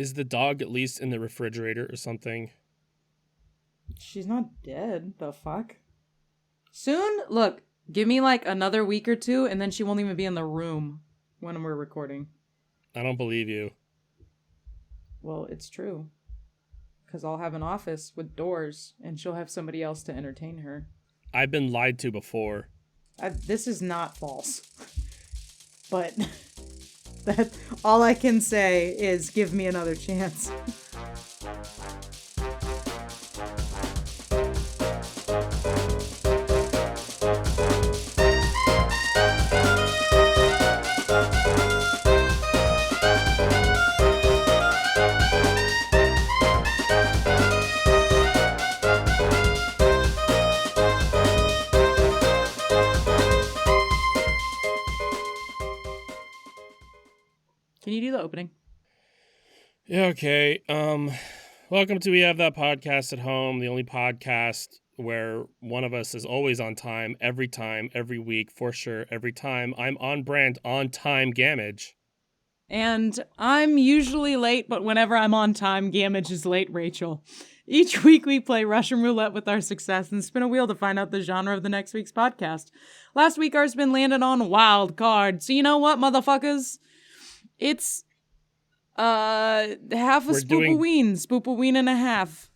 Is the dog at least in the refrigerator or something? She's not dead. The fuck? Soon? Look, give me like another week or two, and then she won't even be in the room when we're recording. I don't believe you. Well, it's true. Because I'll have an office with doors, and she'll have somebody else to entertain her. I've been lied to before. This is not false. But that all I can say is give me another chance. Can you do the opening? Yeah, okay. Welcome to We Have That Podcast at Home, the only podcast where one of us is always on time, every week, for sure, every time. I'm on brand, on time, Gamage. And I'm usually late, but whenever I'm on time, Gamage is late, Rachel. Each week we play Russian roulette with our success and spin a wheel to find out the genre of the next week's podcast. Last week our spin landed on Wild Card. So you know what, motherfuckers? It's half a spoopaween and a half.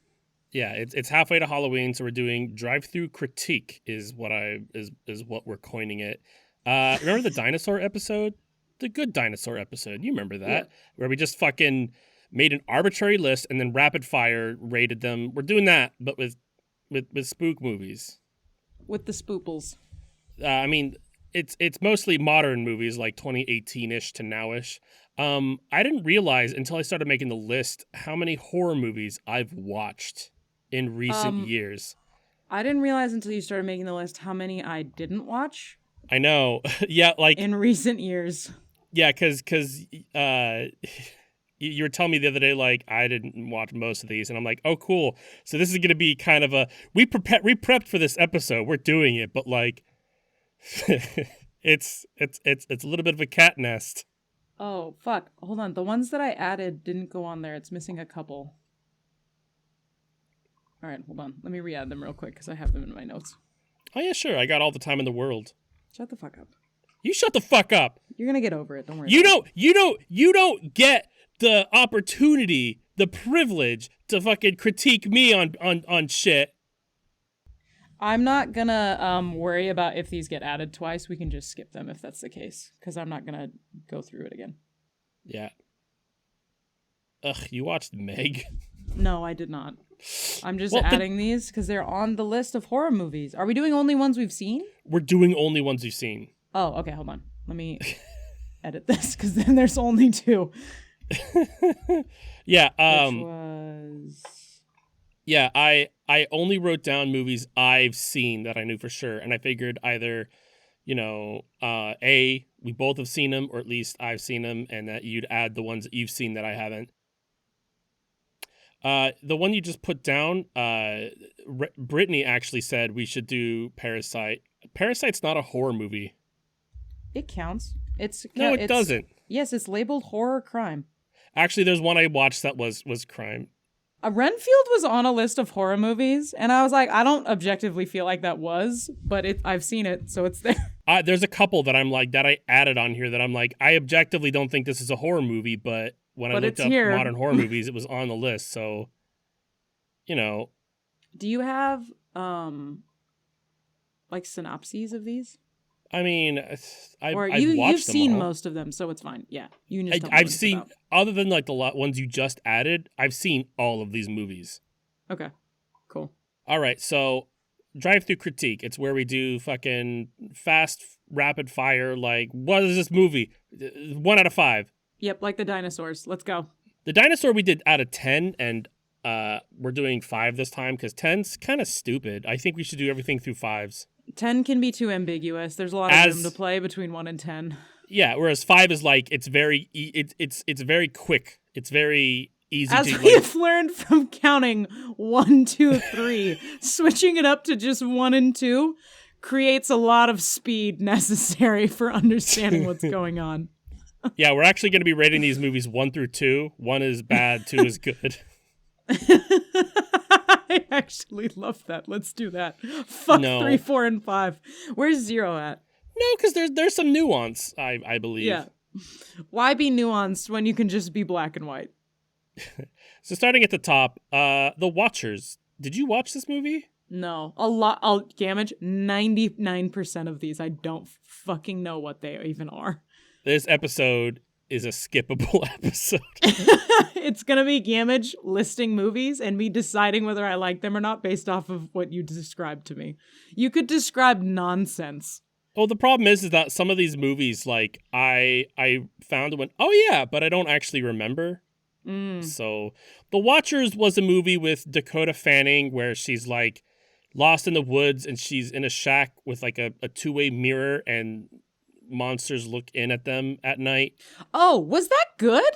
Yeah, it's halfway to Halloween, so we're doing drive-through critique is what we're coining it. Remember the dinosaur episode? The good dinosaur episode. You remember that? Yeah. Where we just fucking made an arbitrary list and then rapid fire rated them. We're doing that, but with spook movies. With the spooples. I mean, it's mostly modern movies, like 2018-ish to now-ish. I didn't realize until I started making the list how many horror movies I've watched in recent years. I didn't realize until you started making the list how many I didn't watch. I know. Yeah, like in recent years. Yeah, because you were telling me the other day, like, I didn't watch most of these, and I'm like, oh, cool. So this is going to be kind of a, we prepped for this episode. We're doing it, but like, it's a little bit of a cat nest. Oh, fuck. Hold on. The ones that I added didn't go on there. It's missing a couple. All right, hold on. Let me re-add them real quick because I have them in my notes. Oh, yeah, sure. I got all the time in the world. Shut the fuck up. You shut the fuck up. You're going to get over it. Don't worry. You don't get the opportunity, the privilege to fucking critique me on shit. I'm not gonna worry about if these get added twice. We can just skip them if that's the case, because I'm not gonna go through it again. Yeah. Ugh, you watched Meg? No, I did not. I'm just adding these because they're on the list of horror movies. Are we doing only ones we've seen? We're doing only ones we've seen. Oh, okay, hold on. Let me edit this, because then there's only two. Yeah, Which was... Yeah, I only wrote down movies I've seen that I knew for sure, and I figured either, A, we both have seen them, or at least I've seen them, and that you'd add the ones that you've seen that I haven't. The one you just put down, Brittany actually said we should do Parasite. Parasite's not a horror movie. It counts. No, it doesn't. Yes, it's labeled horror crime. Actually, there's one I watched that was crime. Renfield was on a list of horror movies, and I was like, I don't objectively feel like that was, but I've seen it, so it's there. There's a couple that I'm like, that I added on here that I'm like, I objectively don't think this is a horror movie, but when I looked up modern horror movies, it was on the list, so, Do you have, like, synopses of these? I mean, you've seen most of them, so it's fine. Yeah, you can just tell me I've seen, other than like the ones you just added, I've seen all of these movies. Okay, cool. All right, so drive-through critique. It's where we do fucking fast, rapid fire. Like, what is this movie? 1 out of 5. Yep, like the dinosaurs. Let's go. The dinosaur we did out of 10, and we're doing 5 this time because 10's kind of stupid. I think we should do everything through 5s. 10 can be too ambiguous. There's a lot of room to play between 1 and 10. Yeah, whereas 5 is like, it's very it's very quick. It's very easy As to we have learned from counting 1, 2, 3, switching it up to just 1 and 2 creates a lot of speed necessary for understanding what's going on. Yeah, we're actually going to be rating these movies 1 through 2. 1 is bad, 2 is good. I actually love that. Let's do that. Fuck No. 3, 4, and 5. Where's 0 at? No, because there's some nuance, I believe. Yeah. Why be nuanced when you can just be black and white? So starting at the top, The Watchers. Did you watch this movie? No. A lot. I'll damage 99% of these. I don't fucking know what they even are. This episode is a skippable episode. It's going to be Gamage listing movies and me deciding whether I like them or not based off of what you described to me. You could describe nonsense. Well, the problem is that some of these movies, like, I found and went, oh yeah, but I don't actually remember. So, The Watchers was a movie with Dakota Fanning where she's, like, lost in the woods and she's in a shack with, like, a two-way mirror and monsters look in at them at night. Oh, was that good?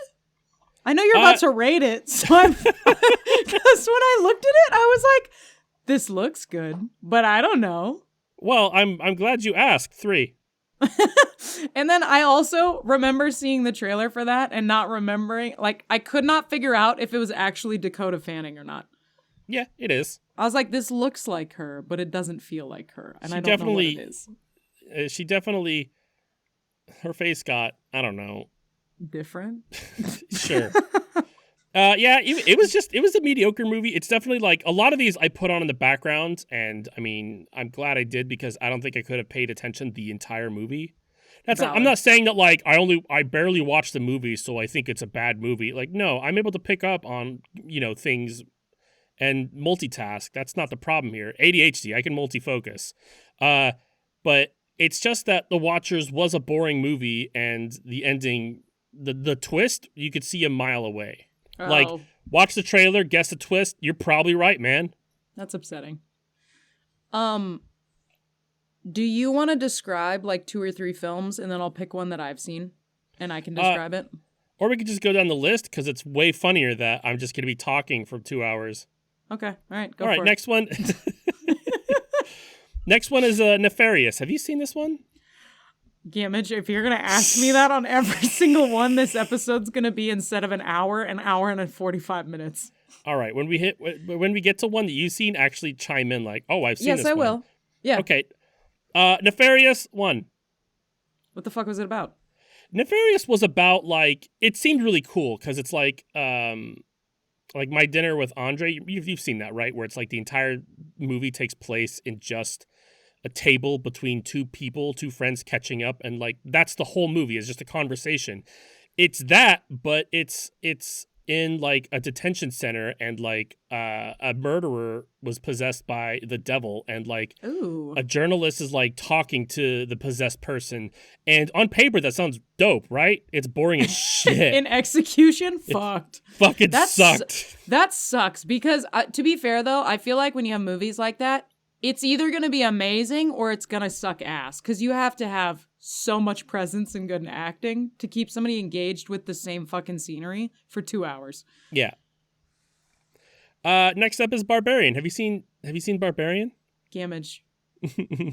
I know you're about to rate it, so I'm... Because when I looked at it, I was like, this looks good, but I don't know. Well, I'm glad you asked. 3. And then I also remember seeing the trailer for that and not remembering, like, I could not figure out if it was actually Dakota Fanning or not. Yeah, it is. I was like, this looks like her, but it doesn't feel like her, and I don't know what it is. She definitely, her face got, I don't know. Different? Sure. Yeah, it was a mediocre movie. It's definitely like a lot of these I put on in the background, and I mean, I'm glad I did because I don't think I could have paid attention the entire movie. I'm not saying that like I barely watched the movie, so I think it's a bad movie. Like, no, I'm able to pick up on, things and multitask. That's not the problem here. ADHD, I can multifocus. But it's just that The Watchers was a boring movie, and the ending, the twist, you could see a mile away. Oh. Like, watch the trailer, guess the twist. You're probably right, man. That's upsetting. Do you want to describe like 2 or 3 films, and then I'll pick one that I've seen, and I can describe it? Or we could just go down the list, because it's way funnier that I'm just going to be talking for 2 hours. Okay, all right, go for it. All right, next one. Next one is Nefarious. Have you seen this one? Gamage, if you're going to ask me that on every single one, this episode's going to be, instead of an hour and 45 minutes. All right, when we get to one that you've seen, actually chime in like, oh, I've seen this one. Yes, I will. Yeah. Okay. Nefarious 1. What the fuck was it about? Nefarious was about, like, it seemed really cool because it's like My Dinner with Andre. You've seen that, right? Where it's like the entire movie takes place in just a table between 2 people, 2 friends catching up, and like that's the whole movie is just a conversation. It's that, but it's in like a detention center, and like a murderer was possessed by the devil, and like Ooh. A journalist is like talking to the possessed person, and on paper that sounds dope, right? It's boring as shit. In execution, fucked. Fucking sucked. That sucks because to be fair though, I feel like when you have movies like that, it's either going to be amazing or it's going to suck ass, because you have to have so much presence and good acting to keep somebody engaged with the same fucking scenery for 2 hours. Yeah. Next up is Barbarian. Have you seen Barbarian? Gamage.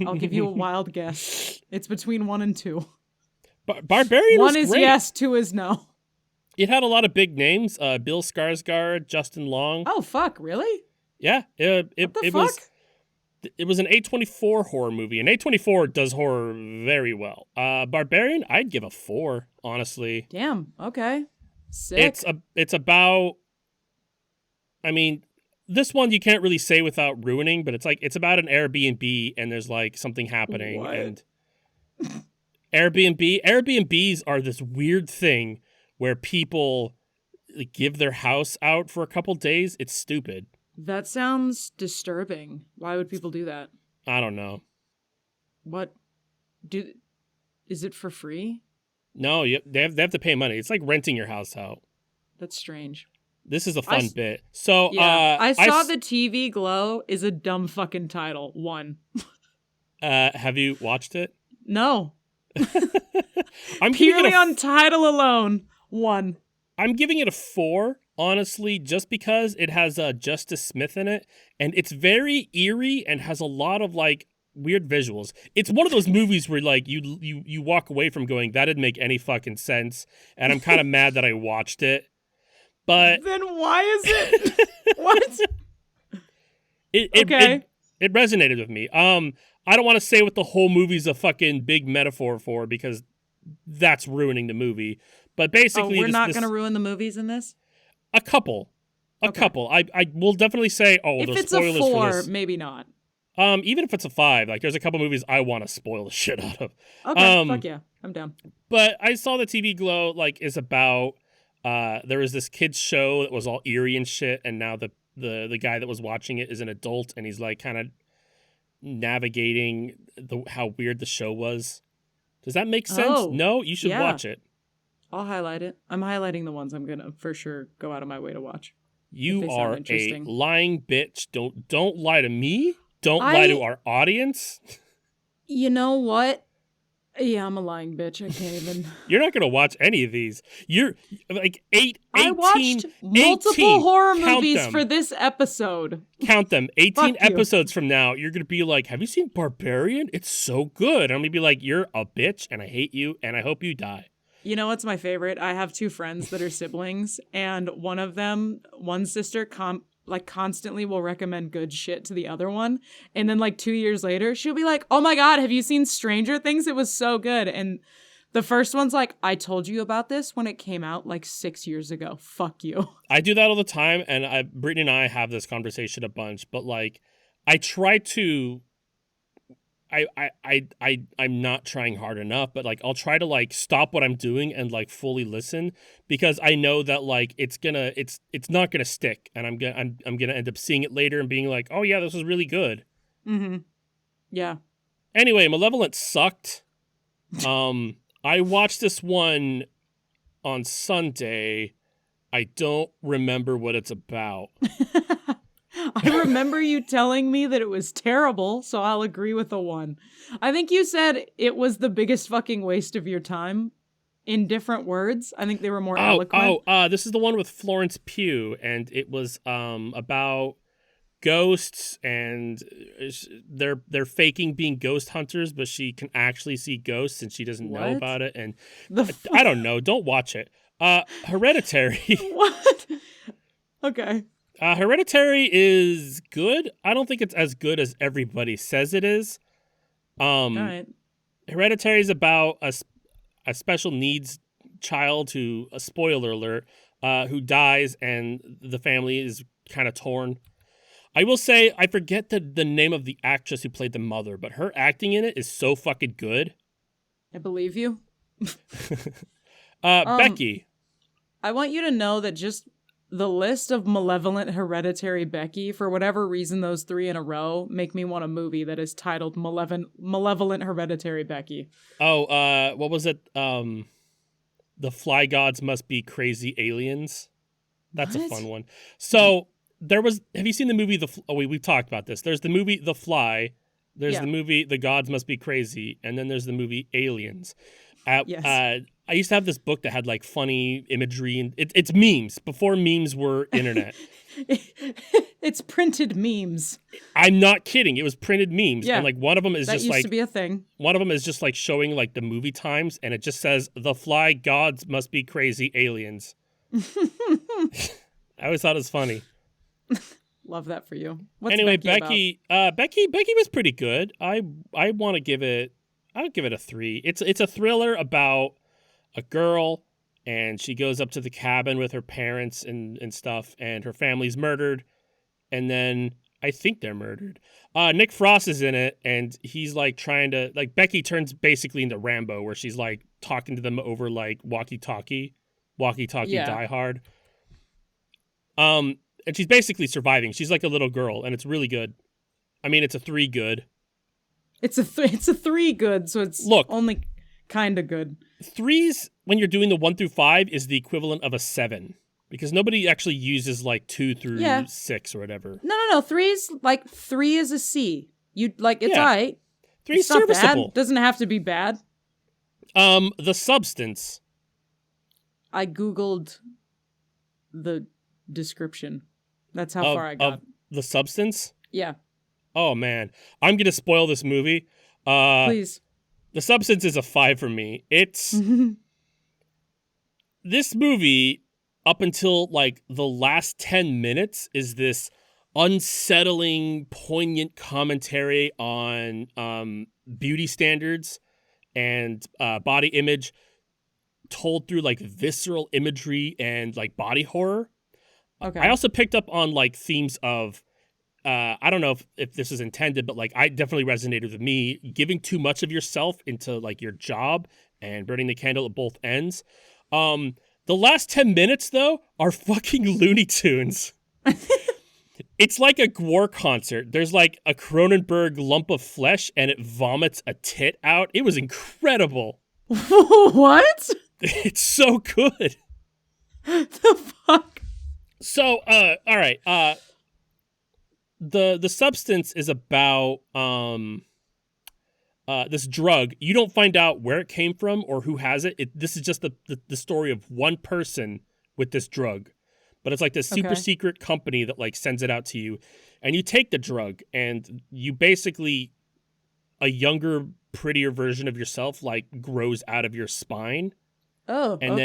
I'll give you a wild guess. It's between 1 and 2. Barbarian 1 was is great. yes, 2 is no. It had a lot of big names. Bill Skarsgård, Justin Long. Oh, fuck, really? Yeah. What the fuck? It was an A24 horror movie, and A24 does horror very well. Barbarian, I'd give a 4, honestly. Damn, okay. Sick. It's about, I mean, this one you can't really say without ruining, but it's about an Airbnb, and there's like something happening. What? And Airbnbs are this weird thing where people give their house out for a couple days. It's stupid. That sounds disturbing. Why would people do that? I don't know. What? Is it for free? No, they have to pay money. It's like renting your house out. That's strange. This is a fun bit. So, yeah, I saw the TV Glow is a dumb fucking title. 1. Have you watched it? No. I'm purely on title alone. 1. I'm giving it a 4, honestly, just because it has Justice Smith in it, and it's very eerie and has a lot of like weird visuals. It's one of those movies where like you walk away from going, that didn't make any fucking sense, and I'm kind of mad that I watched it. But Then why is it? What? it resonated with me. I don't want to say what the whole movie's a fucking big metaphor for, because that's ruining the movie. But basically, we're not going to ruin the movies in this? A couple. I will definitely say, if there's it's spoilers a 4, for this. maybe not. Even if it's a 5, like there's a couple movies I want to spoil the shit out of. Okay, fuck yeah, I'm down. But I saw the TV Glow is about there was this kids show that was all eerie and shit, and now the guy that was watching it is an adult, and he's like kind of navigating how weird the show was. Does that make sense? Oh, no, you should watch it. I'll highlight it. I'm highlighting the ones I'm gonna for sure go out of my way to watch. You are a lying bitch. Don't lie to me. Don't lie to our audience. You know what? Yeah, I'm a lying bitch. I can't even. You're not going to watch any of these. You're like 18. I watched multiple 18. horror movies for this episode. Count them. 18 episodes from now, you're going to be like, have you seen Barbarian? It's so good. And I'm going to be like, you're a bitch and I hate you and I hope you die. You know what's my favorite? I have 2 friends that are siblings, and one sister constantly will recommend good shit to the other one, and then 2 years later she'll be like, oh my god, have you seen Stranger Things? It was so good. And the first one's like, I told you about this when it came out 6 years ago. Fuck you. I do that all the time, and Brittany and I have this conversation a bunch, but I try to I'm not trying hard enough, but I'll try to stop what I'm doing and fully listen, because I know that it's not gonna stick, and I'm gonna end up seeing it later and being like, oh yeah, this was really good. Mm-hmm. Yeah. Anyway, Malevolent sucked. I watched this one on Sunday. I don't remember what it's about. I remember you telling me that it was terrible, so I'll agree with a 1. I think you said it was the biggest fucking waste of your time in different words. I think they were more eloquent. This is the one with Florence Pugh, and it was about ghosts, and they're faking being ghost hunters, but she can actually see ghosts and she doesn't know about it. And I don't know. Don't watch it. Hereditary. What? Okay. Hereditary is good. I don't think it's as good as everybody says it is. All right. Hereditary is about a special needs child who, a spoiler alert, who dies, and the family is kind of torn. I will say, I forget the name of the actress who played the mother, but her acting in it is so fucking good. I believe you. Becky. I want you to know that just the list of Malevolent, Hereditary, Becky, for whatever reason, those 3 in a row make me want a movie that is titled Malevolent, Hereditary, Becky. Oh, what was it? The Fly Gods Must Be Crazy Aliens. That's a fun one. So have you seen the movie we've talked about this. There's the movie The Fly. There's the movie The Gods Must Be Crazy, and then there's the movie Aliens. Yes. I used to have this book that had funny imagery, and it's memes before memes were internet. It's printed memes. I'm not kidding. It was printed memes, yeah. And one of them is that used to be a thing. One of them is just showing the movie times, and it just says The Fly Gods Must Be Crazy Aliens. I always thought it was funny. Love that for you. What's anyway, Becky Becky was pretty good. I want to give it. I would give it a 3. It's a thriller about a girl, and she goes up to the cabin with her parents and stuff, and her family's murdered, and then I think they're murdered. Nick Frost is in it, and he's trying to Becky turns basically into Rambo, where she's talking to them over walkie-talkie Die Hard. And she's basically surviving. She's like a little girl, and it's really good. I mean, it's a 3 good. It's a 3 good, so it's only kind of good. 3s, when you're doing the 1 through 5, is the equivalent of a 7, because nobody actually uses 2 through 6 or whatever. No. 3's 3 is a C. You it's all right. 3 is serviceable. Bad. Doesn't have to be bad. The Substance. I googled the description. That's how far I got. Of The Substance? Yeah. Oh man, I'm gonna spoil this movie. Uh, Please. The Substance is a 5 for me. It's this movie up until like the last 10 minutes is this unsettling, poignant commentary on beauty standards and body image told through like visceral imagery and like body horror. I Okay. also picked up on like themes of I don't know if this is intended, but like I definitely resonated with me giving too much of yourself into like your job and burning the candle at both ends. The last 10 minutes though are fucking Looney Tunes. It's like a Gwar concert. There's like a Cronenberg lump of flesh and it vomits a tit out. It was incredible. What? It's so good. The fuck? So, all right. The Substance is about this drug. You don't find out where it came from or who has it. This is just the story of one person with this drug. But it's like this super secret company that like sends it out to you, and you take the drug, and you basically a younger, prettier version of yourself like grows out of your spine. Oh, and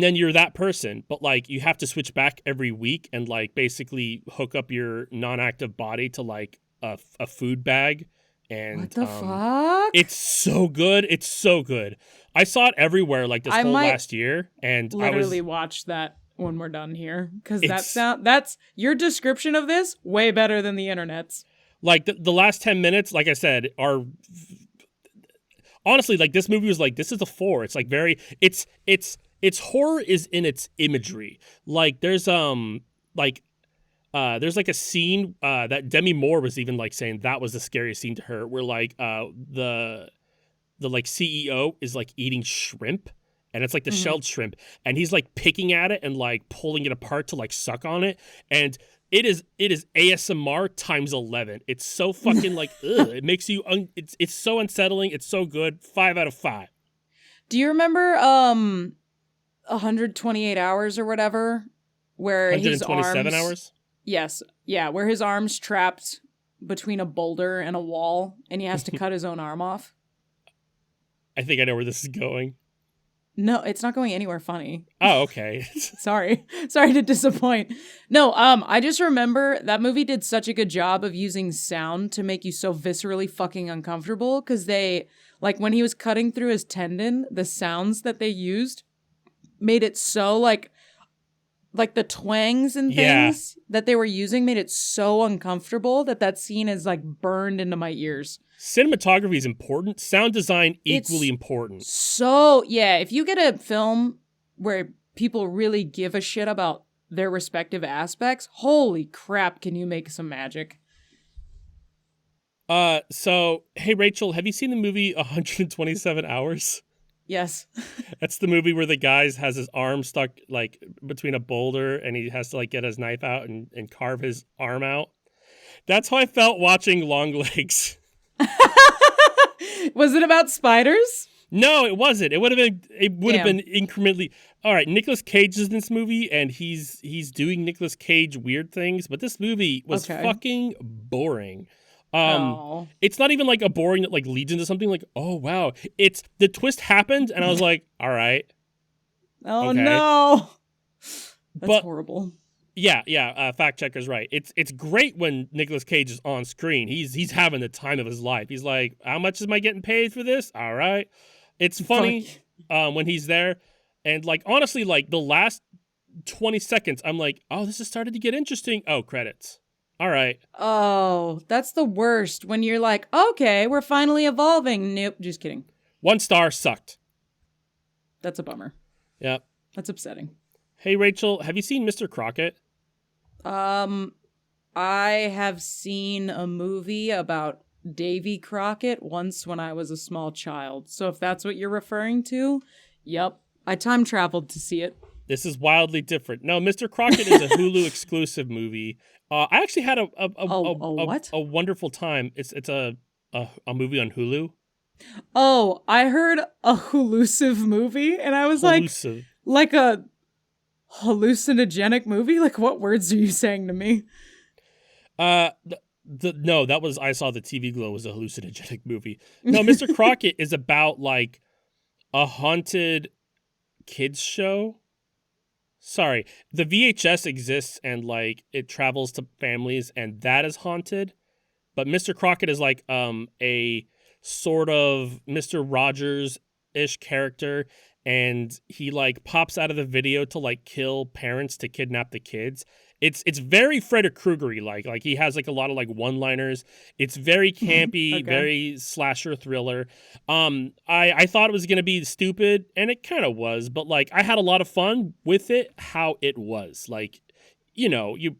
then you're that person, but like you have to switch back every week and like basically hook up your non-active body to like a food bag. And what the fuck? it's so good. It's so good. I saw it everywhere like this whole last year, and literally I watch that when we're done here, because that's your description of this way better than the internet's. Like the last 10 minutes, like I said, are honestly like this movie was like this is a 4. It's like very it's horror is in its imagery. Like there's like a scene that Demi Moore was even like saying that was the scariest scene to her, where like the like CEO is like eating shrimp, and it's like the shelled shrimp, and he's like picking at it and like pulling it apart to like suck on it, and it is ASMR times 11. It's so fucking like ugh. It makes you it's so unsettling. It's so good. 5 out of 5. Do you remember 128 hours or whatever, where his 127 arms, hours? Yes. Yeah, where his arm's trapped between a boulder and a wall, and he has to cut his own arm off? I think I know where this is going. No, it's not going anywhere funny. Oh, okay. Sorry to disappoint. No, I just remember that movie did such a good job of using sound to make you so viscerally fucking uncomfortable, because they, like, when he was cutting through his tendon, the sounds that they used made it so, like the twangs and things that they were using made it so uncomfortable that scene is, like, burned into my ears. Cinematography is important. Sound design, equally important. So, yeah, if you get a film where people really give a shit about their respective aspects, holy crap, can you make some magic? So, hey, Rachel, have you seen the movie 127 Hours? Yes. That's the movie where the guy has his arm stuck, like, between a boulder, and he has to, like, get his knife out and carve his arm out. That's how I felt watching Long Legs. Was it about spiders? No, it wasn't. It would have been incrementally. All right, Nicolas Cage is in this movie, and he's doing Nicolas Cage weird things, but this movie was fucking boring. It's not even like a boring that like leads into something like, oh wow. It's the twist happened, and I was like, all right. Oh okay. No. That's horrible. Yeah. Fact checker's right. It's great when Nicolas Cage is on screen. He's having the time of his life. He's like, how much am I getting paid for this? All right. It's funny when he's there, and like honestly, like the last 20 seconds, I'm like, oh, this has started to get interesting. Oh, credits. All right. Oh, that's the worst. When you're like, okay, we're finally evolving. Nope, just kidding. 1 star, sucked. That's a bummer. Yep. That's upsetting. Hey, Rachel, have you seen Mr. Crockett? I have seen a movie about Davy Crockett once when I was a small child. So if that's what you're referring to, yep. I time traveled to see it. This is wildly different. No, Mr. Crockett is a Hulu exclusive movie. I actually had a wonderful time. It's a movie on Hulu. Oh, I heard a Hulusive movie, and I was like a hallucinogenic movie? Like, what words are you saying to me? The No, that was I saw the TV Glow was a hallucinogenic movie. No, Mr. Crockett is about like a haunted kids show. Sorry, the VHS exists and like it travels to families and that is haunted. But Mr. Crockett is like a sort of Mr. Rogers-ish character, and he like pops out of the video to like kill parents to kidnap the kids. It's very Freddy Krueger-y, like he has like a lot of like one-liners. It's very campy, Okay. very slasher thriller. I thought it was gonna be stupid, and it kind of was, but like I had a lot of fun with it. How it was, like, you know, you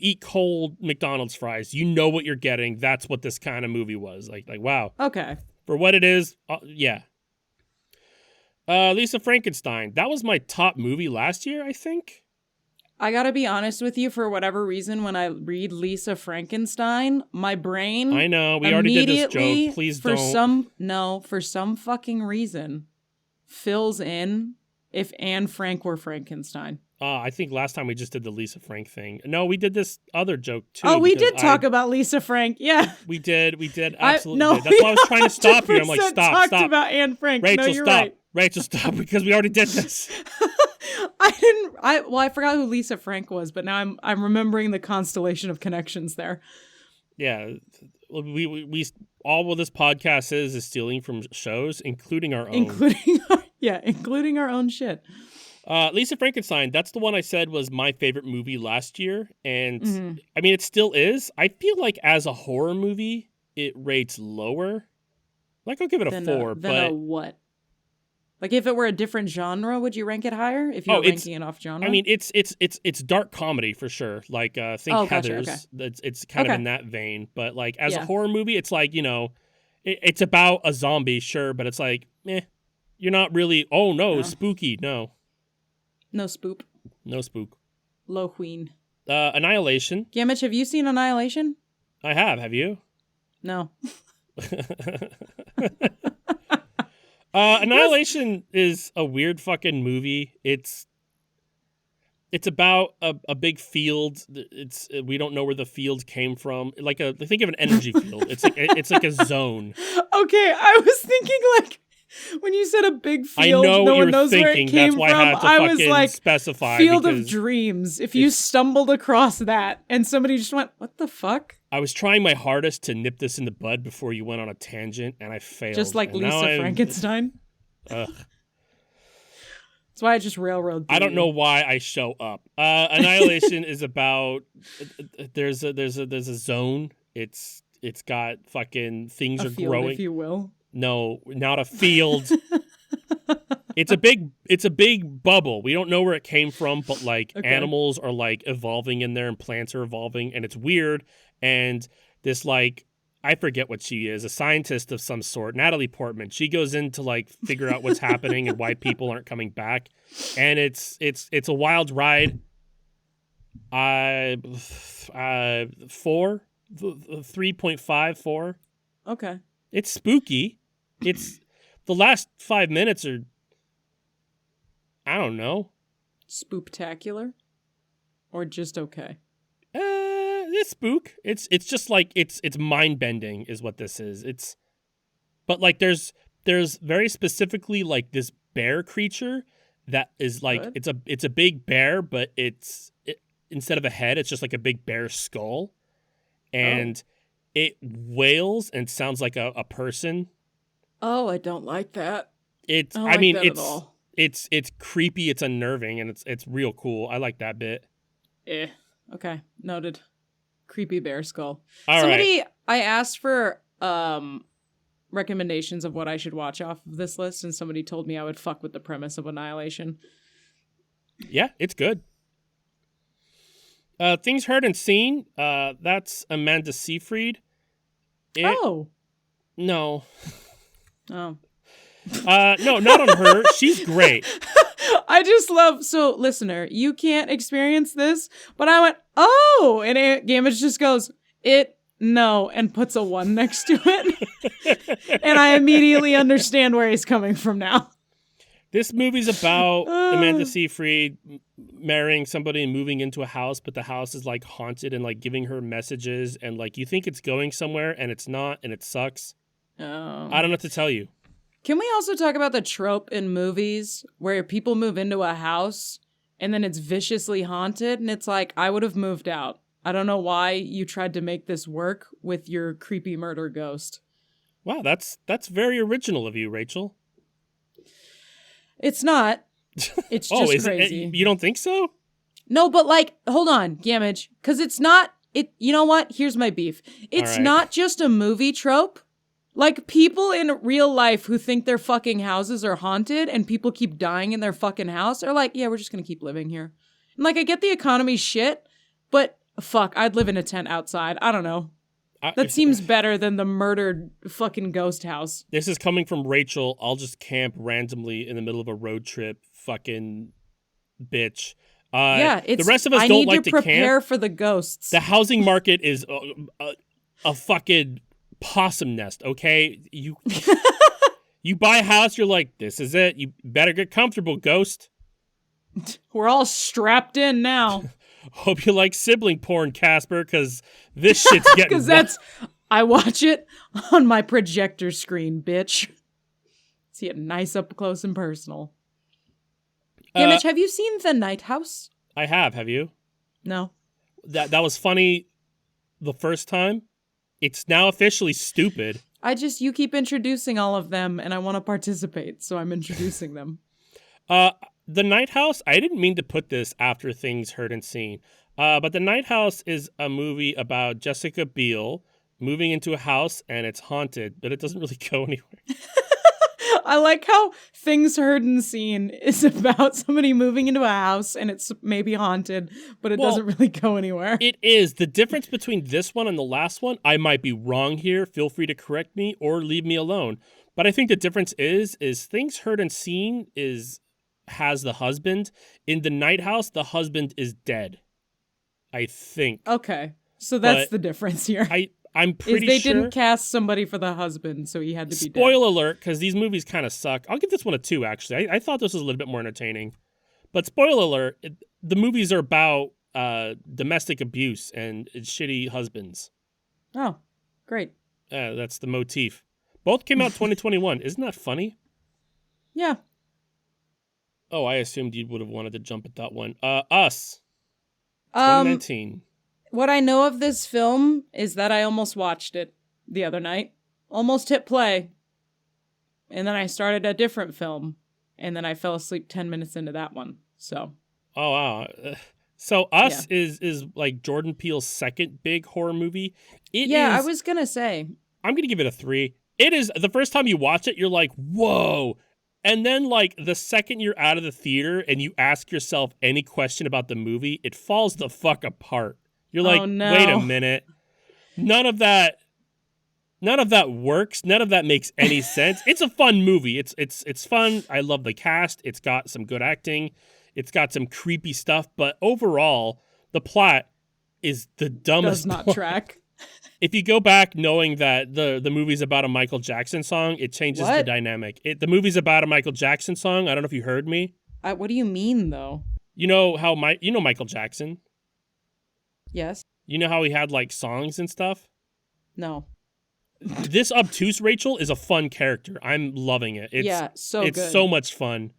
eat cold McDonald's fries, you know what you're getting. That's what this kind of movie was. Like wow, Okay. for what it is, yeah. Lisa Frankenstein. That was my top movie last year, I think. I gotta be honest with you, for whatever reason, when I read Lisa Frankenstein, my brain I know, we already did this immediately, joke. Please for don't. for some fucking reason, fills in if Anne Frank were Frankenstein. I think last time we just did the Lisa Frank thing. No, we did this other joke too. Oh, we because did talk about Lisa Frank. Yeah. We did. Absolutely no, did. That's why I was trying to stop you. I'm like, 100% stop. talked about Anne Frank. Rachel, No, you're stop. right. Rachel, stop, because we already did this. I forgot who Lisa Frank was, but now I'm remembering the constellation of connections there. Yeah. We all what this podcast is stealing from shows, including our own. Including our own shit. Lisa Frankenstein, that's the one I said was my favorite movie last year. And I mean, it still is. I feel like as a horror movie, it rates lower. Like, I'll give it a 4. Then but a what? Like, if it were a different genre, would you rank it higher? If you were ranking it off genre? I mean, it's dark comedy for sure. Like, think Heathers. Okay. It's kind of in that vein. But like, as a horror movie, it's like, you know, it's about a zombie, sure, but it's like, you're not really. Oh no, spooky. No. No spook. No spook. Low queen. Annihilation. Gamage, have you seen Annihilation? I have. Have you? No. Annihilation is a weird fucking movie. It's about a big field. We don't know where the field came from. Like think of an energy field. It's like a zone. Okay, I was thinking like when you said a big field, I know no what one you're knows thinking. where it came That's why from. I had to was fucking like, specify. Field of Dreams. If you stumbled across that and somebody just went, "What the fuck?" I was trying my hardest to nip this in the bud before you went on a tangent, and I failed. Just like and Lisa Frankenstein. Ugh. That's why I just railroad. I don't know why I show up. Annihilation is about there's a zone. It's got fucking things are growing, if you will. No, not a field. It's a big bubble. We don't know where it came from, but like animals are like evolving in there and plants are evolving, and it's weird. And this like I forget what she is, a scientist of some sort, Natalie Portman. She goes in to like figure out what's happening and why people aren't coming back. And it's a wild ride. 3.5, 4. Okay. It's spooky. It's the last 5 minutes are, I don't know. Spooktacular? Or just okay? It's spook. It's just like it's mind bending is what this is. But like there's very specifically like this bear creature that is like it's a big bear, but instead of a head, it's just like a big bear skull, and it wails and sounds like a person. Oh, I don't like that. It's creepy, it's unnerving, and it's real cool. I like that bit. Okay, noted. Creepy bear skull. I asked for recommendations of what I should watch off of this list, and somebody told me I would fuck with the premise of Annihilation. Yeah, it's good. Things Heard and Seen. That's Amanda Seyfried. No. No, not on her. She's great. I just love, so listener, you can't experience this, but I went, oh, and Gamage just goes, no, and puts a 1 next to it. And I immediately understand where he's coming from now. This movie's about Amanda Uh, Seyfried marrying somebody and moving into a house, but the house is like haunted and like giving her messages, and like you think it's going somewhere and it's not, and it sucks. I oh. don't know what to tell you. Can we also talk about the trope in movies where people move into a house and then it's viciously haunted and it's like, I would have moved out. I don't know why you tried to make this work with your creepy murder ghost. Wow, that's very original of you, Rachel. It's not. It's Oh, just is crazy. it? You don't think so? No, but like, hold on, Gamage, because it's not. It. You know what? Here's my beef. It's right. not just a movie trope. Like people in real life who think their fucking houses are haunted and people keep dying in their fucking house are like, yeah, we're just gonna keep living here. And like, I get the economy shit, but fuck, I'd live in a tent outside. I don't know. That seems better than the murdered fucking ghost house. This is coming from Rachel. I'll just camp randomly in the middle of a road trip. Fucking bitch. Yeah, it's the rest of us I don't need like to to prepare camp. for the ghosts. The housing market is a fucking possum nest. Okay, you buy a house, you're like, this is it. You better get comfortable, ghost. We're all strapped in now. Hope you like sibling porn, Casper, because this shit's getting. Because that's, I watch it on my projector screen, bitch. See it nice up close and personal. Image, have you seen The Night House? I have. Have you? No. That was funny the first time. It's now officially stupid. You keep introducing all of them and I want to participate, so I'm introducing them. The Night House, I didn't mean to put this after Things Heard and Seen, but The Night House is a movie about Jessica Biel moving into a house and it's haunted, but it doesn't really go anywhere. I like how Things Heard and Seen is about somebody moving into a house and it's maybe haunted, but it doesn't really go anywhere. It is. The difference between this one and the last one, I might be wrong here. Feel free to correct me or leave me alone. But I think the difference is Things Heard and Seen has the husband. In The Night House, the husband is dead. I think. Okay. So that's But the difference here. I'm pretty they sure. didn't cast somebody for the husband, so he had to be dead. Spoiler alert, because these movies kind of suck. I'll give this one a 2, actually. I thought this was a little bit more entertaining. But spoiler alert, the movies are about domestic abuse and shitty husbands. Oh, great. That's the motif. Both came out 2021. Isn't that funny? Yeah. Oh, I assumed you would have wanted to jump at that one. Us. 2019. What I know of this film is that I almost watched it the other night. Almost hit play. And then I started a different film. And then I fell asleep 10 minutes into that one. So. Oh, wow. So Us is like Jordan Peele's second big horror movie. I was going to say. I'm going to give it a 3. It is, the first time you watch it, you're like, whoa. And then, like, the second you're out of the theater and you ask yourself any question about the movie, it falls the fuck apart. You're like, oh, no. Wait a minute. None of that works. None of that makes any sense. It's a fun movie. It's fun. I love the cast. It's got some good acting. It's got some creepy stuff. But overall, the plot is the dumbest. Does not plot. track. If you go back knowing that the movie's about a Michael Jackson song, it changes the dynamic. The movie's about a Michael Jackson song. I don't know if you heard me. What do you mean, though? You know how Michael Jackson? Yes. You know how he had like songs and stuff? No. This obtuse Rachel is a fun character. I'm loving it. It's good. So much fun.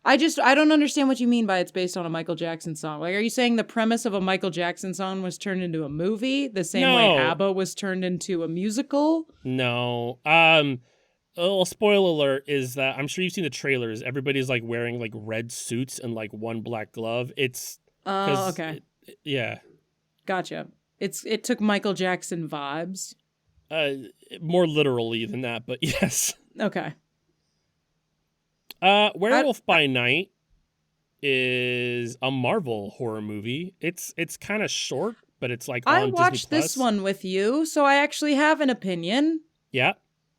I don't understand what you mean by it's based on a Michael Jackson song. Like, are you saying the premise of a Michael Jackson song was turned into a movie the same way ABBA was turned into a musical? No. Spoiler alert is that I'm sure you've seen the trailers. Everybody's like wearing like red suits and like one black glove. It's okay. Yeah. Gotcha. It took Michael Jackson vibes. More literally than that, but yes. Okay. Werewolf by Night is a Marvel horror movie. It's kind of short, but it's like on Disney Plus. I watched this one with you, so I actually have an opinion. Yeah.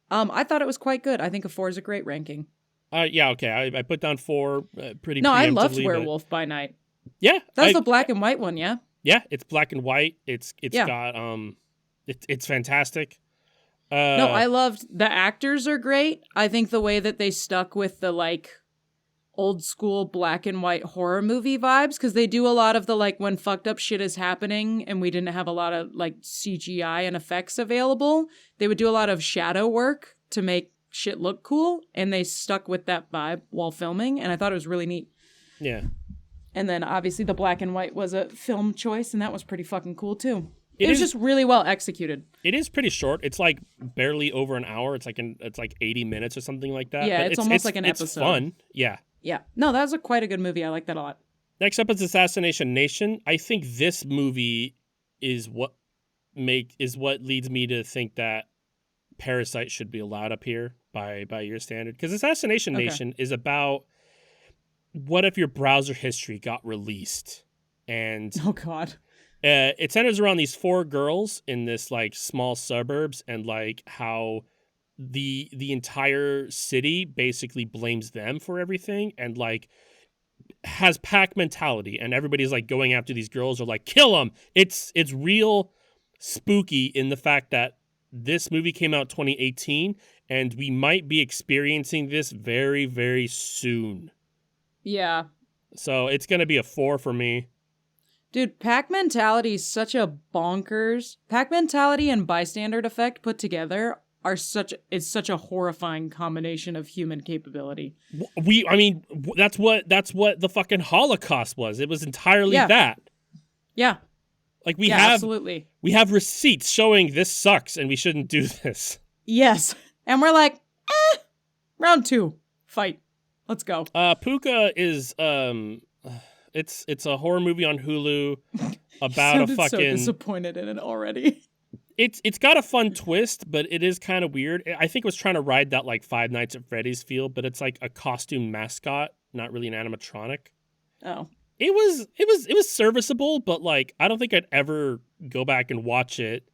I thought it was quite good. I think a 4 is a great ranking. Yeah, okay. I put down 4 pretty. No, I loved Werewolf by Night. Yeah, that's the black and white one. Yeah. Yeah, it's black and white. It's got it's fantastic. No, I loved the actors are great. I think the way that they stuck with the like old school black and white horror movie vibes, because they do a lot of the like when fucked up shit is happening and we didn't have a lot of like CGI and effects available, they would do a lot of shadow work to make shit look cool, and they stuck with that vibe while filming, and I thought it was really neat. Yeah. And then obviously the black and white was a film choice, and that was pretty fucking cool too. It was just really well executed. It is pretty short. It's like barely over an hour. It's like 80 minutes or something like that. Yeah, but it's almost like an episode. It's fun. Yeah. Yeah. No, that was quite a good movie. I like that a lot. Next up is Assassination Nation. I think this movie is what leads me to think that Parasite should be allowed up here by your standard. Because Assassination Nation is about what if your browser history got released, and oh god. It centers around these 4 girls in this like small suburbs, and like how the entire city basically blames them for everything, and like has pack mentality, and everybody's like going after these girls or like kill them. It's real spooky in the fact that this movie came out 2018, and we might be experiencing this very, very soon. Yeah. So it's gonna be a 4 for me. Dude, pack mentality is such a bonkers. Pack mentality and bystander effect put together is such a horrifying combination of human capability. That's what the fucking Holocaust was. It was entirely that. Yeah. Like we have absolutely. We have receipts showing this sucks and we shouldn't do this. Yes. And we're like, round 2, fight. Let's go. Puka is it's a horror movie on Hulu about a fucking. So disappointed in it already. It's got a fun twist, but it is kind of weird. I think it was trying to ride that like Five Nights at Freddy's feel, but it's like a costume mascot, not really an animatronic. Oh. It was serviceable, but like I don't think I'd ever go back and watch it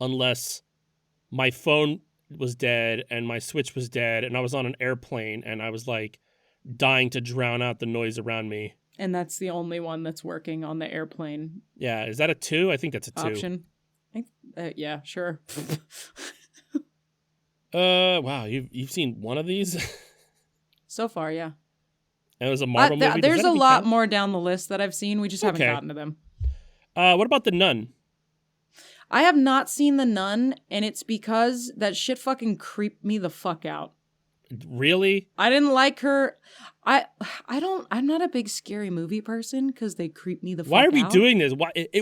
unless my phone was dead and my Switch was dead and I was on an airplane and I was like dying to drown out the noise around me. And that's the only one that's working on the airplane. Yeah, is that a 2? I think that's a 2. Option. Yeah, sure. Wow, you've seen one of these? So far, yeah. And it was a Marvel movie. There's a lot more down the list that I've seen. We just haven't gotten to them. What about The Nun? I have not seen The Nun, and it's because that shit fucking creeped me the fuck out. Really? I didn't like her. I'm not a big scary movie person because they creep me the fuck out. Why are we doing this?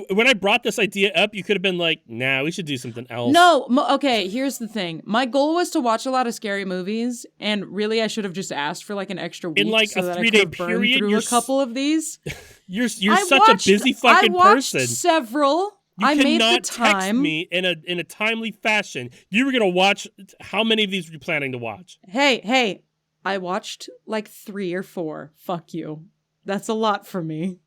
When I brought this idea up, you could have been like, nah, we should do something else. No, okay, here's the thing. My goal was to watch a lot of scary movies, and really I should have just asked for like an extra week. In like so a 3-day period, through a couple of these. You're such a busy fucking person. I watched several. I made the time. Text me in a timely fashion. You were gonna watch. How many of these were you planning to watch? Hey, I watched like 3 or 4. Fuck you. That's a lot for me.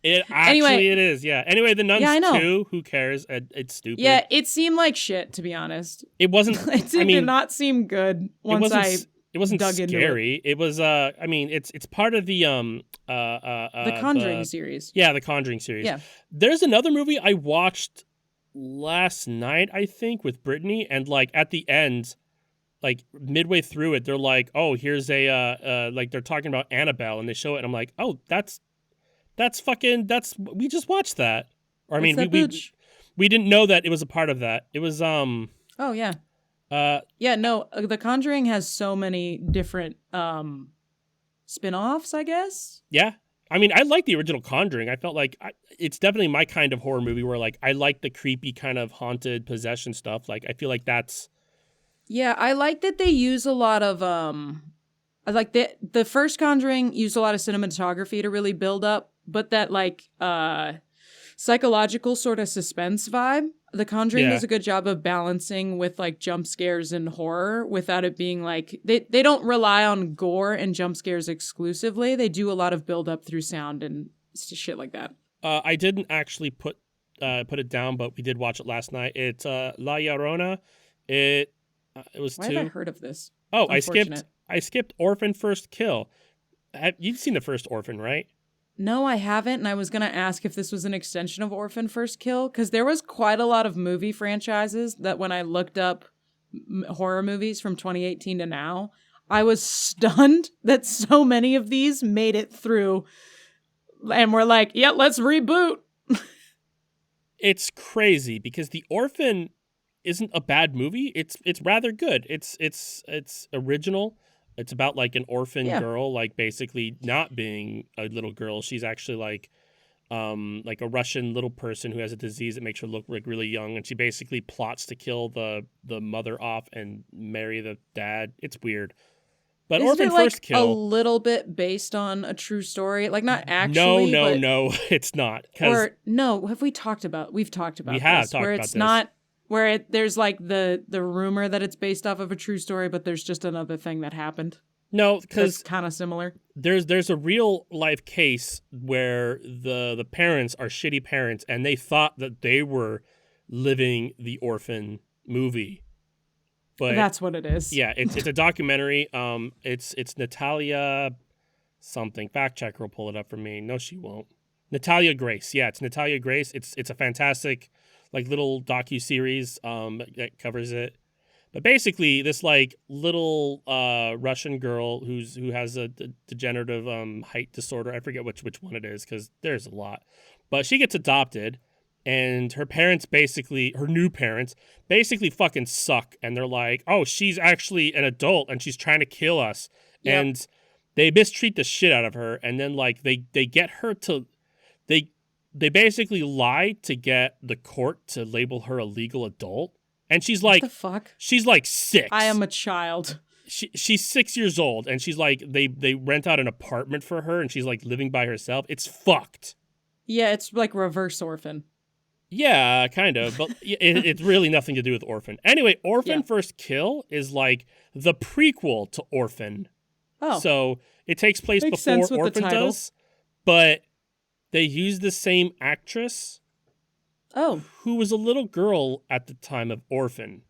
It is. Yeah. Anyway, The Nun's 2. Who cares? It's stupid. Yeah, it seemed like shit, to be honest. It wasn't. It did not seem good. It wasn't scary. It was. It's part of the The Conjuring series. Yeah, the Conjuring series. Yeah. There's another movie I watched last night, I think, with Brittany, and like at the end, like midway through it, they're like, "Oh, here's a like they're talking about Annabelle," and they show it, and I'm like, "Oh, that's we just watched that." Or we didn't know that it was a part of that. It was Oh yeah. The Conjuring has so many different spin-offs, I guess. Yeah. I mean, I like the original Conjuring. I felt like it's definitely my kind of horror movie where like I like the creepy kind of haunted possession stuff. Like I feel like that's. Yeah, I like that they use a lot of I like the first Conjuring used a lot of cinematography to really build up, but that like psychological sort of suspense vibe. The Conjuring does a good job of balancing with like jump scares and horror without it being like they don't rely on gore and jump scares exclusively. They do a lot of build up through sound and shit like that. I didn't actually put it down, but we did watch it last night. It's La Llorona. It was 2. Why have I heard of this? Oh, I skipped Orphan First Kill. You've seen the first Orphan, right? No, I haven't, and I was going to ask if this was an extension of Orphan First Kill, because there was quite a lot of movie franchises that when I looked up horror movies from 2018 to now, I was stunned that so many of these made it through. And we're like, yeah, let's reboot. It's crazy because The Orphan isn't a bad movie. It's rather good. It's original. It's about like an orphan Yeah. girl, like basically not being a little girl. She's actually like a Russian little person who has a disease that makes her look like really young, and she basically plots to kill the mother off and marry the dad. It's weird. But Isn't Orphan it like First a Kill. little bit based on a true story? Like not No, actually, no, but no, it's not. Because or no, have we talked about? We've talked we about have this talked where about it's this. not where there's like the rumor that it's based off of a true story, but there's just another thing that happened No, that's because kind of similar. there's a real life case where the parents are shitty parents and they thought that they were living the orphan movie. But That's what it is. yeah, it's a documentary. It's Natalia something. Fact checker will pull it up for me. No, she won't. Natalia Grace. Yeah, it's Natalia Grace. It's a fantastic like little docu-series that covers it. But basically, this like little Russian girl who has a degenerative height disorder. I forget which one it is because there's a lot. But she gets adopted, and her parents basically, her new parents basically fucking suck, and they're like, oh, she's actually an adult and she's trying to kill us, Yep. and they mistreat the shit out of her, and then like they get her to they they basically lie to get the court to label her a legal adult. And she's What like, the fuck? she's like 6. I am a child. She's 6 years old, and she's like, they rent out an apartment for her, and she's like living by herself. It's fucked. Yeah, it's like reverse orphan. Yeah, kind of, but it's really nothing to do with Orphan. Anyway, Orphan Yeah. First Kill is like the prequel to Orphan. Oh, So it takes place Makes before sense with the Orphan title. does, but they use the same actress oh, who was a little girl at the time of Orphan.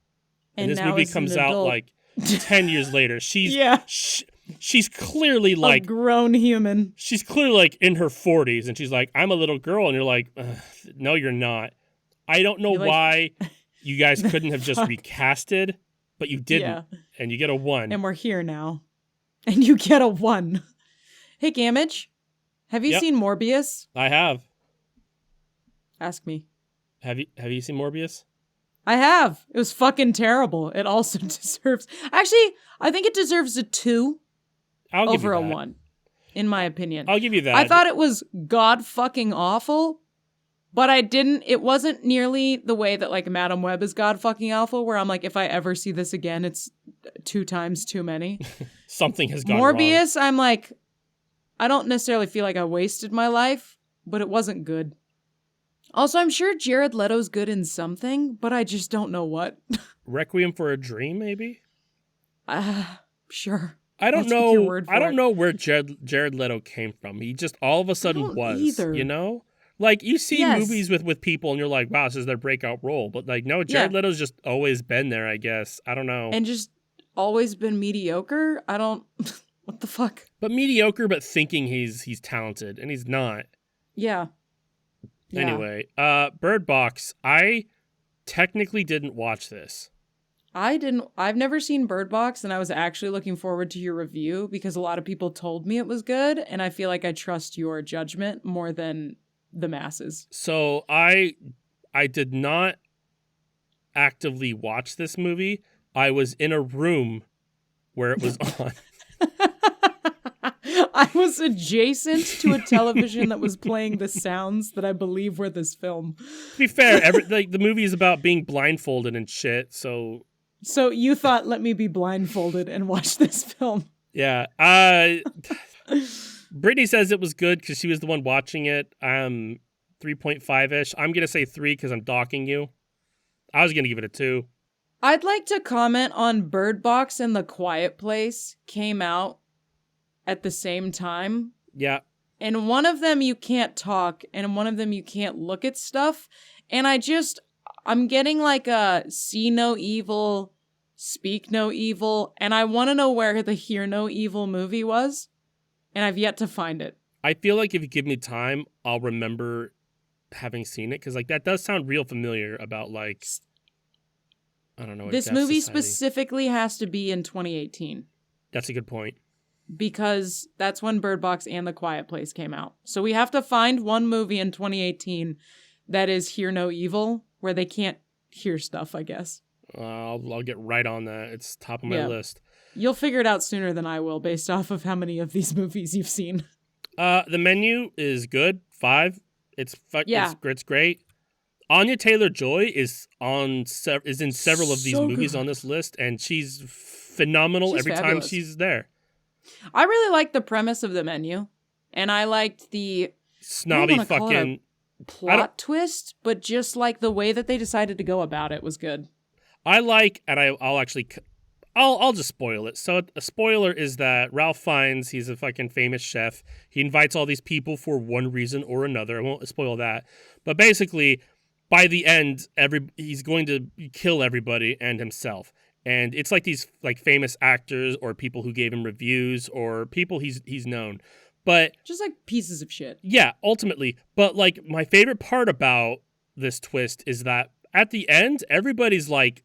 And this now movie is an comes out adult. like 10 years later. She's Yeah. she's clearly a like grown human. she's clearly like in her 40s, and she's like, I'm a little girl, and you're like, no, you're not. I don't know You're like, why you guys couldn't have just fuck. recasted, but you didn't, Yeah, and you get a 1. and we're here now, and you get a 1. Hey, Gamage, have you Yep. seen Morbius? I have. Ask me. Have you seen Morbius? I have. It was fucking terrible. It also deserves. Actually, I think it deserves a 2 I'll give over you a that. 1, in my opinion. I'll give you that. I thought it was god fucking awful, but it wasn't nearly the way that like Madam Web is god fucking awful, where I'm like, if I ever see this again, it's 2 times too many. Something has gone wrong. Morbius, I'm like, I don't necessarily feel like I wasted my life, but it wasn't good. Also, I'm sure Jared Leto's good in something, but I just don't know what. Requiem for a Dream, maybe? Sure. I don't I'll take your know. word I for don't it. know where Jared Leto came from. He just all of a sudden don't was, either. you know? Like you see Yes. movies with people and you're like, wow, this is their breakout role. But like, no, Jared Yeah. Leto's just always been there, I guess. I don't know. And just always been mediocre. I don't. What the fuck? But mediocre, but thinking he's talented, and he's not. Yeah. Yeah. Anyway, Bird Box. I technically didn't watch this. I've never seen Bird Box, and I was actually looking forward to your review because a lot of people told me it was good, and I feel like I trust your judgment more than the masses. So I did not actively watch this movie. I was in a room where it was on. I was adjacent to a television that was playing the sounds that I believe were this film. To be fair, the movie is about being blindfolded and shit. So you thought, let me be blindfolded and watch this film. yeah. Brittany says it was good because she was the one watching it. 3.5-ish. I'm gonna say 3 because I'm docking you. I was gonna give it a 2. I'd like to comment on Bird Box and The Quiet Place came out at the same time. Yeah. And one of them you can't talk, and in one of them you can't look at stuff. And I'm getting like a see no evil, speak no evil, and I want to know where the hear no evil movie was, and I've yet to find it. I feel like if you give me time, I'll remember having seen it because like that does sound real familiar about like I don't know. This movie specifically has to be in 2018. That's a good point. because that's when Bird Box and The Quiet Place came out. So we have to find one movie in 2018 that is Hear No Evil, where they can't hear stuff, I guess. I'll get right on that. It's top of my Yeah. list. You'll figure it out sooner than I will based off of how many of these movies you've seen. The Menu is good. 5. Yeah. It's great. Anya Taylor-Joy is in several of these So movies good. on this list, and she's phenomenal She's every fabulous. time she's there. I really liked the premise of The Menu, and I liked the Snobby wanna call it a fucking plot twist, but just like the way that they decided to go about it was good. I'll just spoil it. So a spoiler is that Ralph Fiennes, he's a fucking famous chef. He invites all these people for one reason or another. I won't spoil that. But basically, by the end, he's going to kill everybody and himself. And it's like these like famous actors or people who gave him reviews or people he's known. But Just like pieces of shit. yeah, ultimately. But like my favorite part about this twist is that at the end, everybody's like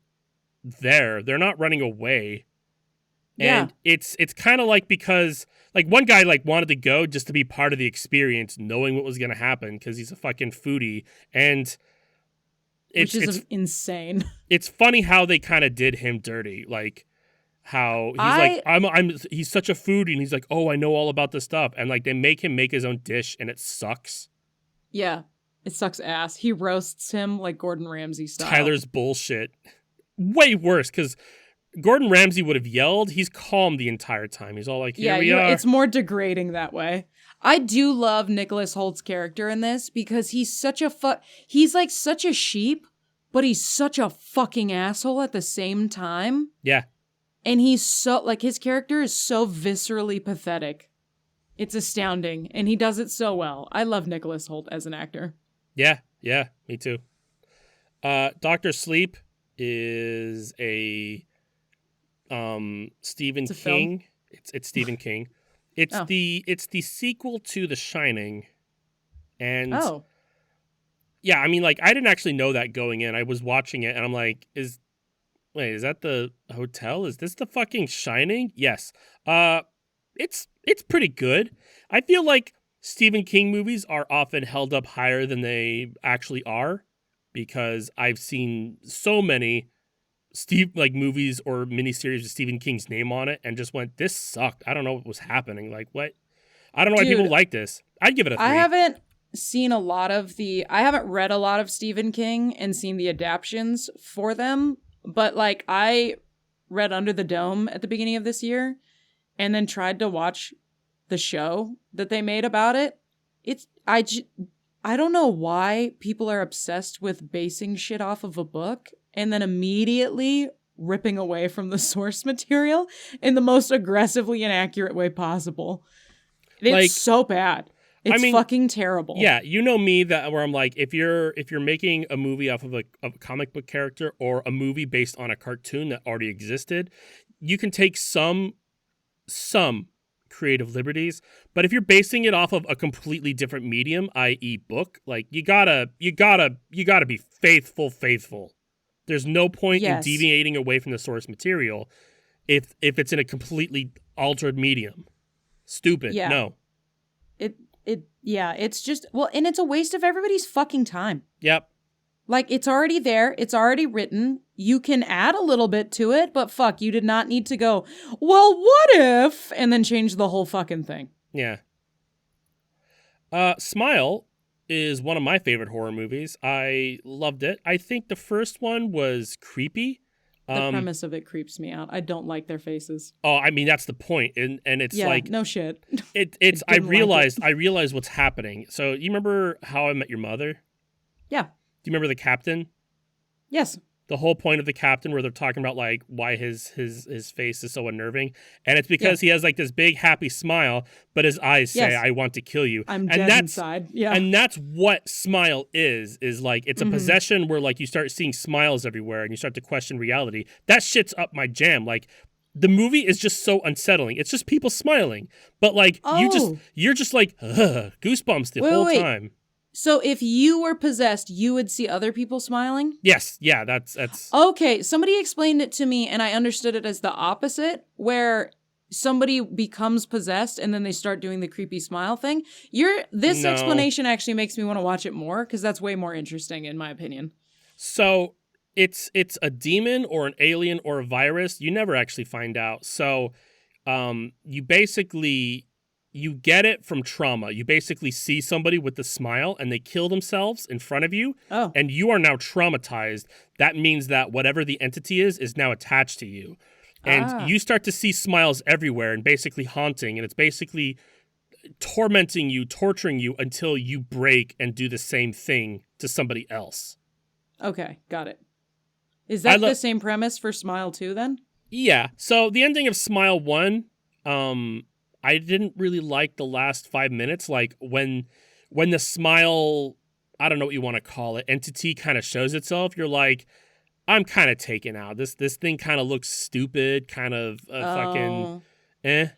there. They're not running away. And it's kind of like because like one guy like wanted to go just to be part of the experience, knowing what was going to happen because he's a fucking foodie. And Which is insane. It's funny how they kind of did him dirty. Like how he's such a foodie and he's like, "Oh, I know all about this stuff." And like they make him make his own dish and it sucks. Yeah. It sucks ass. He roasts him like Gordon Ramsay style. Tyler's bullshit. Way worse because Gordon Ramsay would have yelled. He's calm the entire time. He's all like, "Here we are." It's more degrading that way. I do love Nicholas Holt's character in this because he's such a he's like such a sheep, but he's such a fucking asshole at the same time. Yeah. And he's so like his character is so viscerally pathetic. It's astounding, and he does it so well. I love Nicholas Holt as an actor. Yeah, me too. Dr. Sleep is a Stephen King. It's Stephen King. It's the sequel to The Shining. And yeah, I mean like I didn't actually know that going in. I was watching it and I'm like, is that the hotel? Is this the fucking Shining? Yes. It's pretty good. I feel like Stephen King movies are often held up higher than they actually are because I've seen so many movies or miniseries with Stephen King's name on it and just went, this sucked. I don't know what was happening. Like what? I don't know why people like this. I'd give it a 3. I haven't read a lot of Stephen King and seen the adaptions for them, but like I read Under the Dome at the beginning of this year and then tried to watch the show that they made about it. I don't know why people are obsessed with basing shit off of a book and then immediately ripping away from the source material in the most aggressively inaccurate way possible. It's so bad. It's fucking terrible. Yeah, you know me where I'm like, if you're making a movie off of a comic book character or a movie based on a cartoon that already existed, you can take some creative liberties, but if you're basing it off of a completely different medium, i.e. book, like you gotta be faithful. There's no point in deviating away from the source material if it's in a completely altered medium. Stupid. Yeah. No. It's just, and it's a waste of everybody's fucking time. Yep. Like, it's already there. It's already written. You can add a little bit to it, but fuck, you did not need to go, well, what if, and then change the whole fucking thing. Yeah. Smile is one of my favorite horror movies. I loved it. I think the first one was creepy. The premise of it creeps me out. I don't like their faces. Oh, I mean that's the point, and it's like no shit. I realized what's happening. So you remember How I Met Your Mother? Yeah. Do you remember the captain? Yes. The whole point of the captain, where they're talking about like why his face is so unnerving, and it's because he has like this big happy smile, but his eyes say, "I want to kill you." I'm dead inside. Yeah, and that's what Smile is like it's a possession where like you start seeing smiles everywhere, and you start to question reality. That shit's up my jam. Like the movie is just so unsettling. It's just people smiling, but like you're just like goosebumps the whole time. So if you were possessed, you would see other people smiling? Yes. Yeah, that's... Okay, somebody explained it to me and I understood it as the opposite, where somebody becomes possessed and then they start doing the creepy smile thing. This No. explanation actually makes me want to watch it more because that's way more interesting in my opinion. So it's a demon or an alien or a virus. You never actually find out. So you basically you get it from trauma. You basically see somebody with the smile and they kill themselves in front of you, Oh. and you are now traumatized. That means that whatever the entity is now attached to you. And you start to see smiles everywhere and basically haunting, and it's basically tormenting you, torturing you until you break and do the same thing to somebody else. Okay, got it. Is that the same premise for Smile 2 then? Yeah. So the ending of Smile 1, I didn't really like the last 5 minutes. Like when the smile, I don't know what you want to call it, entity kind of shows itself, you're like, I'm kind of taken out. This thing kind of looks stupid, kind of fucking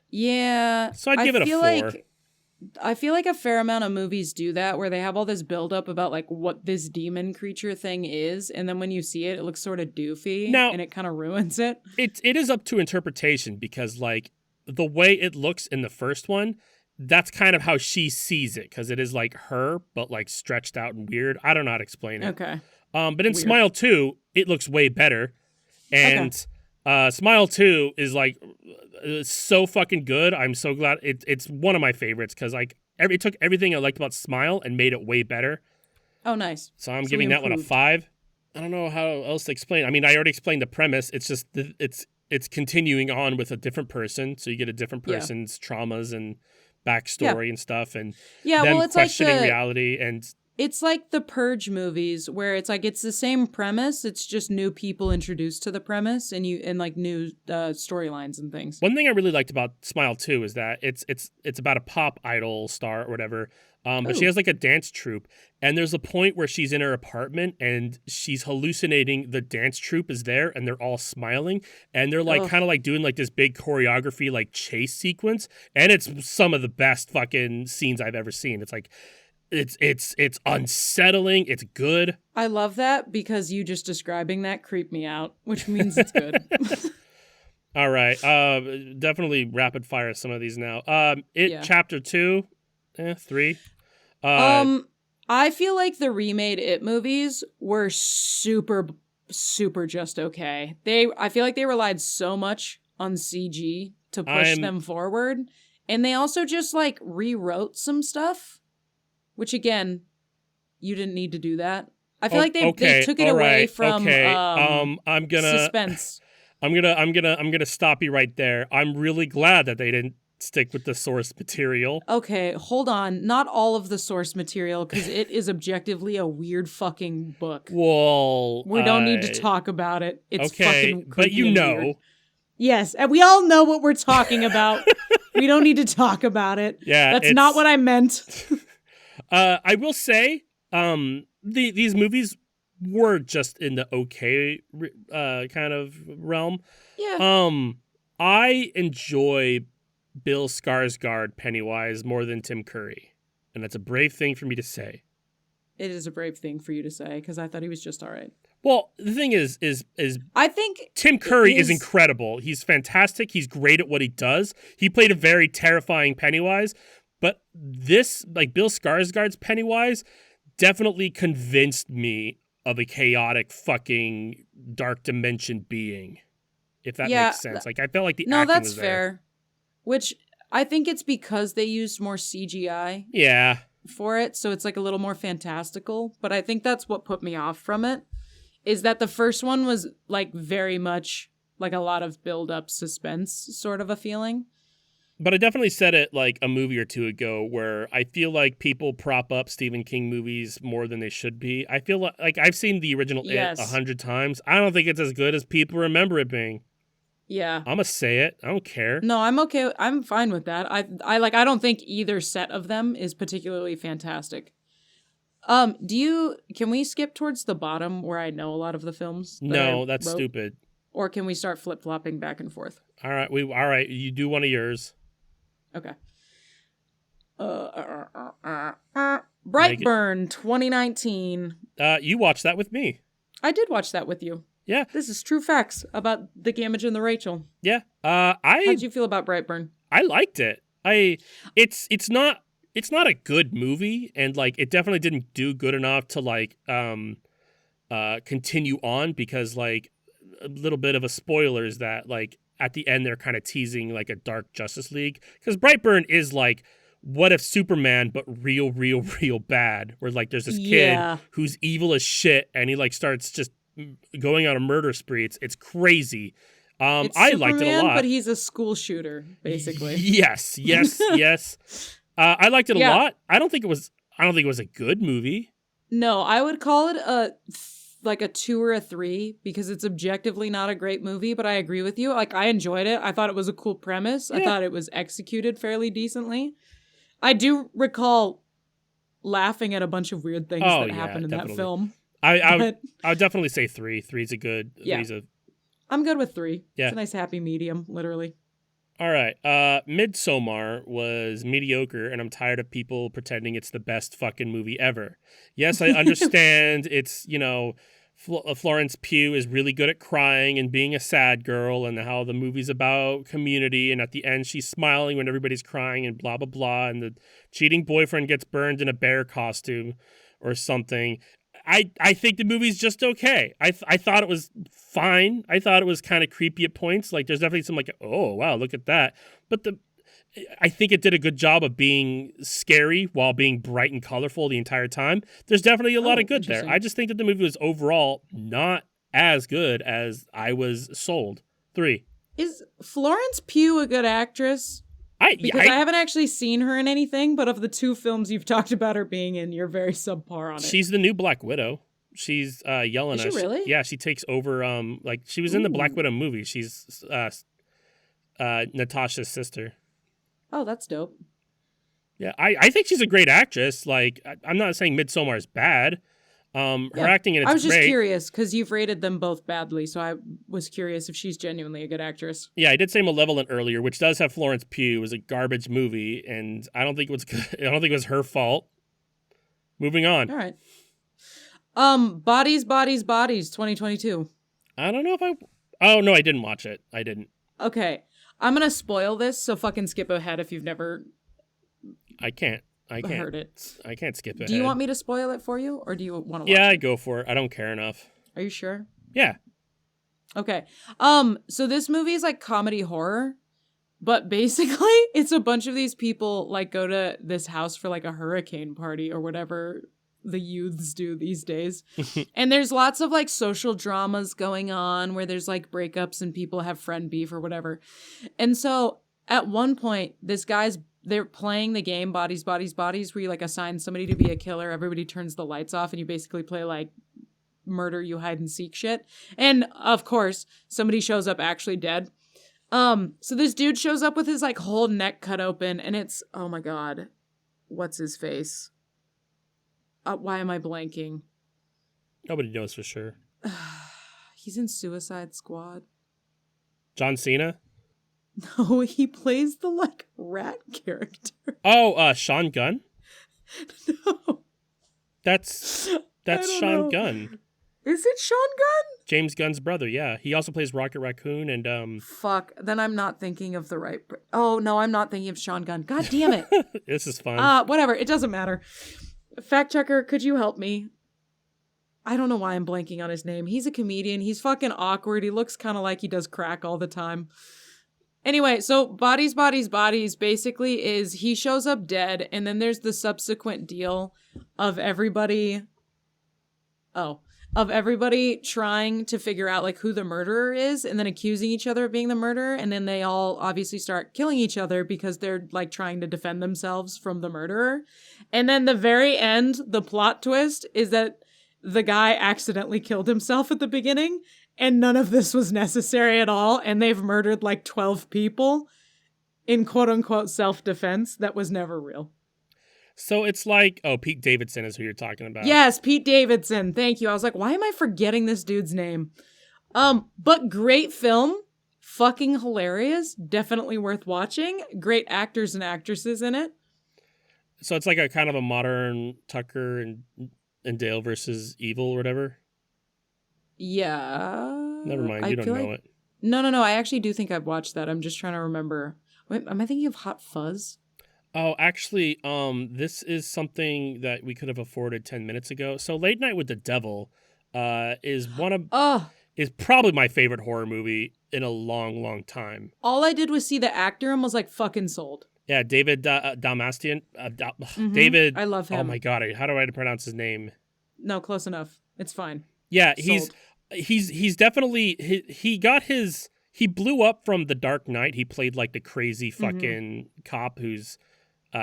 Yeah. So I'd give it a 4. I feel like a fair amount of movies do that where they have all this buildup about like what this demon creature thing is, and then when you see it, it looks sort of doofy and it kind of ruins it. It is up to interpretation because like the way it looks in the first one, that's kind of how she sees it because it is like her, but like stretched out and weird. I don't know how to explain it. Okay. But in Smile 2, it looks way better. And Smile 2 is like so fucking good. I'm so glad. It's one of my favorites because like it took everything I liked about Smile and made it way better. Oh, nice. So I'm giving that one a 5. I don't know how else to explain. I mean, I already explained the premise. It's just it's continuing on with a different person. So you get a different person's traumas and backstory and stuff, and them questioning reality. And it's like the Purge movies where it's like it's the same premise. It's just new people introduced to the premise and like new storylines and things. One thing I really liked about Smile 2 is that it's about a pop idol star or whatever. But she has like a dance troupe, and there's a point where she's in her apartment and she's hallucinating the dance troupe is there and they're all smiling and they're like kind of like doing like this big choreography like chase sequence, and it's some of the best fucking scenes I've ever seen. It's like it's unsettling. It's good. I love that because you just describing that creeped me out, which means it's good. All right. Definitely rapid fire some of these now. Chapter 2, 3. I feel like the remade It movies were super just okay. I feel like they relied so much on CG to push them forward, and they also just like rewrote some stuff, which again, you didn't need to do that. I feel like they took it away from I'm gonna suspense. I'm gonna stop you right there. I'm really glad that they didn't stick with the source material. Okay, hold on. Not all of the source material, because it is objectively a weird fucking book. Well, we don't need to talk about it. It's fucking creepy, but you know. weird. Yes, and we all know what we're talking about. We don't need to talk about it. Yeah, that's not what I meant. I will say, these movies were just in the okay kind of realm. Yeah. I enjoy Bill Skarsgård Pennywise more than Tim Curry, and that's a brave thing for me to say. It is a brave thing for you to say because I thought he was just all right. Well, the thing is I think Tim Curry is incredible. He's fantastic. He's great at what he does. He played a very terrifying Pennywise, but this, like Bill Skarsgård's Pennywise, definitely convinced me of a chaotic fucking dark dimension being. If that makes sense. Like I felt like the acting was there. No, that's fair. Which I think it's because they used more CGI. Yeah. For it, so it's like a little more fantastical. But I think that's what put me off from it, is that the first one was like very much like a lot of build-up suspense sort of a feeling. But I definitely said it like a movie or two ago where I feel like people prop up Stephen King movies more than they should be. I feel like I've seen the original It 100 times. I don't think it's as good as people remember it being. Yeah. I'm gonna say it. I don't care. No, I'm okay. I'm fine with that. I don't think either set of them is particularly fantastic. Can we skip towards the bottom where I know a lot of the films? No, that's stupid. Or can we start flip-flopping back and forth? All right, you do one of yours. Okay. Brightburn 2019. You watched that with me. I did watch that with you. Yeah, This is true facts about the Gamage and the Rachel. yeah. How'd you feel about Brightburn? I liked it. It's not a good movie, and like it definitely didn't do good enough to like continue on, because like a little bit of a spoiler is that like at the end they're kind of teasing like a dark Justice League, because Brightburn is like what if Superman but real bad, where like there's this kid Yeah. who's evil as shit and he like starts just going on a murder spree. It's crazy. It's I liked it a Superman, but lot. he's a school shooter, basically. Yes. I liked it a Yeah. lot. I don't think it was a good movie. No, I would call it like a 2 or a 3 because it's objectively not a great movie, but I agree with you. Like I enjoyed it. I thought it was a cool premise. I Yeah. thought it was executed fairly decently. I do recall laughing at a bunch of weird things Oh, that yeah, happened in definitely. that film. I But would definitely say 3. Three's a good. Yeah. Three's a I'm good with 3. Yeah. It's a nice happy medium, literally. All right. Midsommar was mediocre, and I'm tired of people pretending it's the best fucking movie ever. Yes, I understand it's, Florence Pugh is really good at crying and being a sad girl, and how the movie's about community, and at the end she's smiling when everybody's crying and blah, blah, blah, and the cheating boyfriend gets burned in a bear costume or something. I think the movie's just okay. I thought it was fine. I thought it was kind of creepy at points. Like there's definitely some like, oh wow, look at that. But I think it did a good job of being scary while being bright and colorful the entire time. There's definitely a lot of good there. Interesting. I just think that the movie was overall not as good as I was sold. 3. Is Florence Pugh a good actress? Because I haven't actually seen her in anything, but of the 2 films you've talked about her being in, you're very subpar on it. She's the new Black Widow. She's Yelena. Is she really? Yeah, she takes over. Like she was in the Black Ooh. Widow movie. She's Natasha's sister. Oh, that's dope. Yeah, I think she's a great actress. Like I'm not saying Midsommar is bad. Her Yeah. acting in it's I was just great. curious because you've rated them both badly, so I was curious if she's genuinely a good actress. Yeah, I did say Malevolent earlier, which does have Florence Pugh. It was a garbage movie, and I don't think it was good. I don't think it was her fault. Moving on. All right. Bodies, 2022. I don't know if I. Oh no, I didn't watch it. I didn't. Okay, I'm gonna spoil this, so fucking skip ahead if you've never I can't. heard it. I can't skip it. Do you want me to spoil it for you, or do you want to watch Yeah, it? I go for it. I don't care enough. Are you sure? Yeah. Okay. So this movie is like comedy horror, but basically it's a bunch of these people like go to this house for like a hurricane party or whatever the youths do these days. And there's lots of like social dramas going on where there's like breakups and people have friend beef or whatever. And so at one point, they're playing the game Bodies, where you like assign somebody to be a killer. Everybody turns the lights off and you basically play like murder you hide and seek shit. And of course, somebody shows up actually dead. So this dude shows up with his like whole neck cut open, and it's, oh my god, what's his face? Why am I blanking? Nobody knows for sure. He's in Suicide Squad. John Cena? No, he plays the like rat character. Oh, Sean Gunn? No. That's don't Sean know. Gunn. Is it Sean Gunn? James Gunn's brother, yeah. He also plays Rocket Raccoon and Fuck, then I'm not thinking of the right... Oh, no, I'm not thinking of Sean Gunn. God damn it. this is fun. Whatever, it doesn't matter. Fact checker, could you help me? I don't know why I'm blanking on his name. He's a comedian. He's fucking awkward. He looks kind of like he does crack all the time. Anyway, so Bodies basically is he shows up dead, and then there's the subsequent deal of everybody trying to figure out like who the murderer is and then accusing each other of being the murderer, and then they all obviously start killing each other because they're like trying to defend themselves from the murderer. And then the very end, the plot twist is that the guy accidentally killed himself at the beginning, and none of this was necessary at all, and they've murdered like 12 people in quote-unquote self-defense that was never real. So it's like, Pete Davidson is who you're talking about. Yes, Pete Davidson. Thank you. I was like, why am I forgetting this dude's name? But great film. Fucking hilarious. Definitely worth watching. Great actors and actresses in it. So it's like a kind of a modern Tucker and Dale versus Evil or whatever. Yeah. Never mind, I you don't feel know like it. no. I actually do think I've watched that. I'm just trying to remember. Wait, am I thinking of Hot Fuzz? Oh, actually, this is something that we could have afforded 10 minutes ago. So Late Night with the Devil is Oh, is probably my favorite horror movie in a long, long time. all I did was see the actor and was like fucking sold. Yeah, David Dalmastian. David. I love Oh my him. god, how do I pronounce his name? No, close enough. It's fine. Yeah, Sold. he's definitely he got his he blew up from The Dark Knight. He played like the crazy fucking cop who's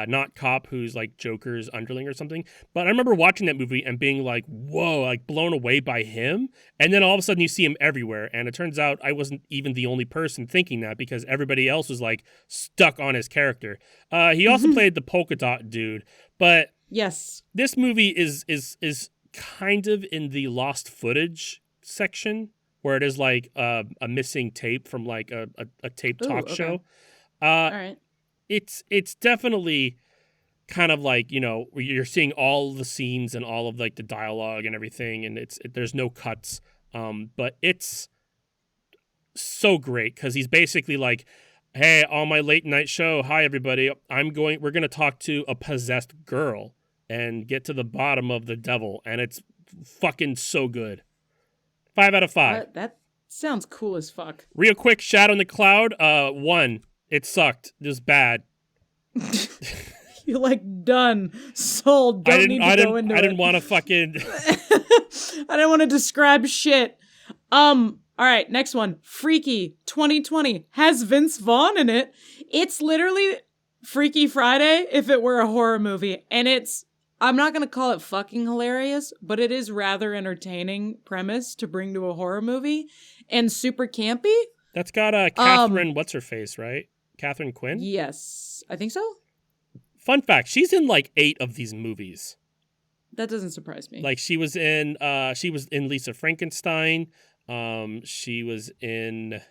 not cop who's like Joker's underling or something. But I remember watching that movie and being like, whoa, like blown away by him. And then all of a sudden you see him everywhere. And it turns out I wasn't even the only person thinking that because everybody else was like stuck on his character. He also played the polka dot dude. But Yes. this movie is kind of in the lost footage section where it is like a missing tape from like a tape talk okay. show. All right. It's definitely kind of like, you know, you're seeing all the scenes and all of like the dialogue and everything, and there's no cuts, but it's so great because he's basically like, hey, on my late night show, hi everybody, we're gonna talk to a possessed girl and get to the bottom of the devil, and it's fucking so good. 5 out of 5. That sounds cool as fuck. Real quick, Shadow in the Cloud, 1. It sucked. It was bad. You're like done, sold. Don't need to go into it. I didn't want to fucking. I didn't want to describe shit. All right, next one. Freaky 2020 has Vince Vaughn in it. It's literally Freaky Friday if it were a horror movie, and I'm not gonna call it fucking hilarious, but it is rather entertaining premise to bring to a horror movie, and super campy. That's got Catherine, what's her face, right? Catherine Quinn? Yes, I think so. Fun fact, she's in like 8 of these movies. That doesn't surprise me. Like she was in Lisa Frankenstein. She was in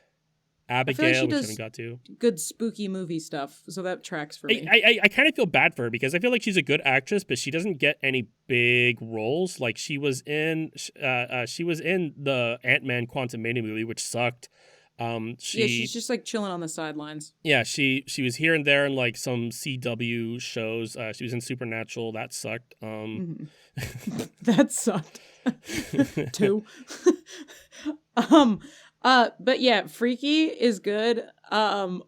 Abigail, which I haven't got to. Good spooky movie stuff, so that tracks for me. I kind of feel bad for her because I feel like she's a good actress, but she doesn't get any big roles. Like she was in the Ant-Man Quantumania movie, which sucked. She's just like chilling on the sidelines. Yeah, she was here and there in like some CW shows. She was in Supernatural. That sucked. That sucked. 2. But yeah, Freaky is good. I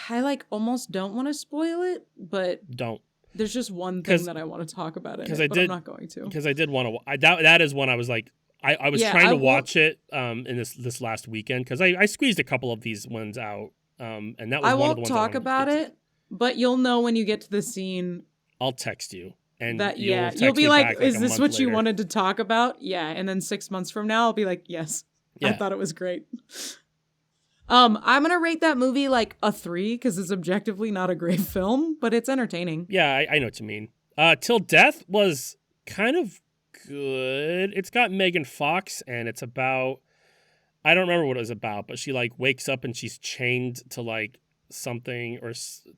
like almost don't want to spoil it, but don't. There's just one thing that I want to talk about but I'm not going to. Because I did want to. That is one I was like. I was trying to watch it in this last weekend because I squeezed a couple of these ones out, and that was one of the ones I talk about it, but you'll know when you get to the scene. I'll text you, and you'll be like, "Is this what you wanted to talk about?" Yeah, and then 6 months from now, I'll be like, "Yes, yeah. I thought it was great." I'm gonna rate that movie like a 3 because it's objectively not a great film, but it's entertaining. Yeah, I know what you mean. Till Death was kind of good. It's got Megan Fox, and it's about, I don't remember what it was about, but she like wakes up and she's chained to like something or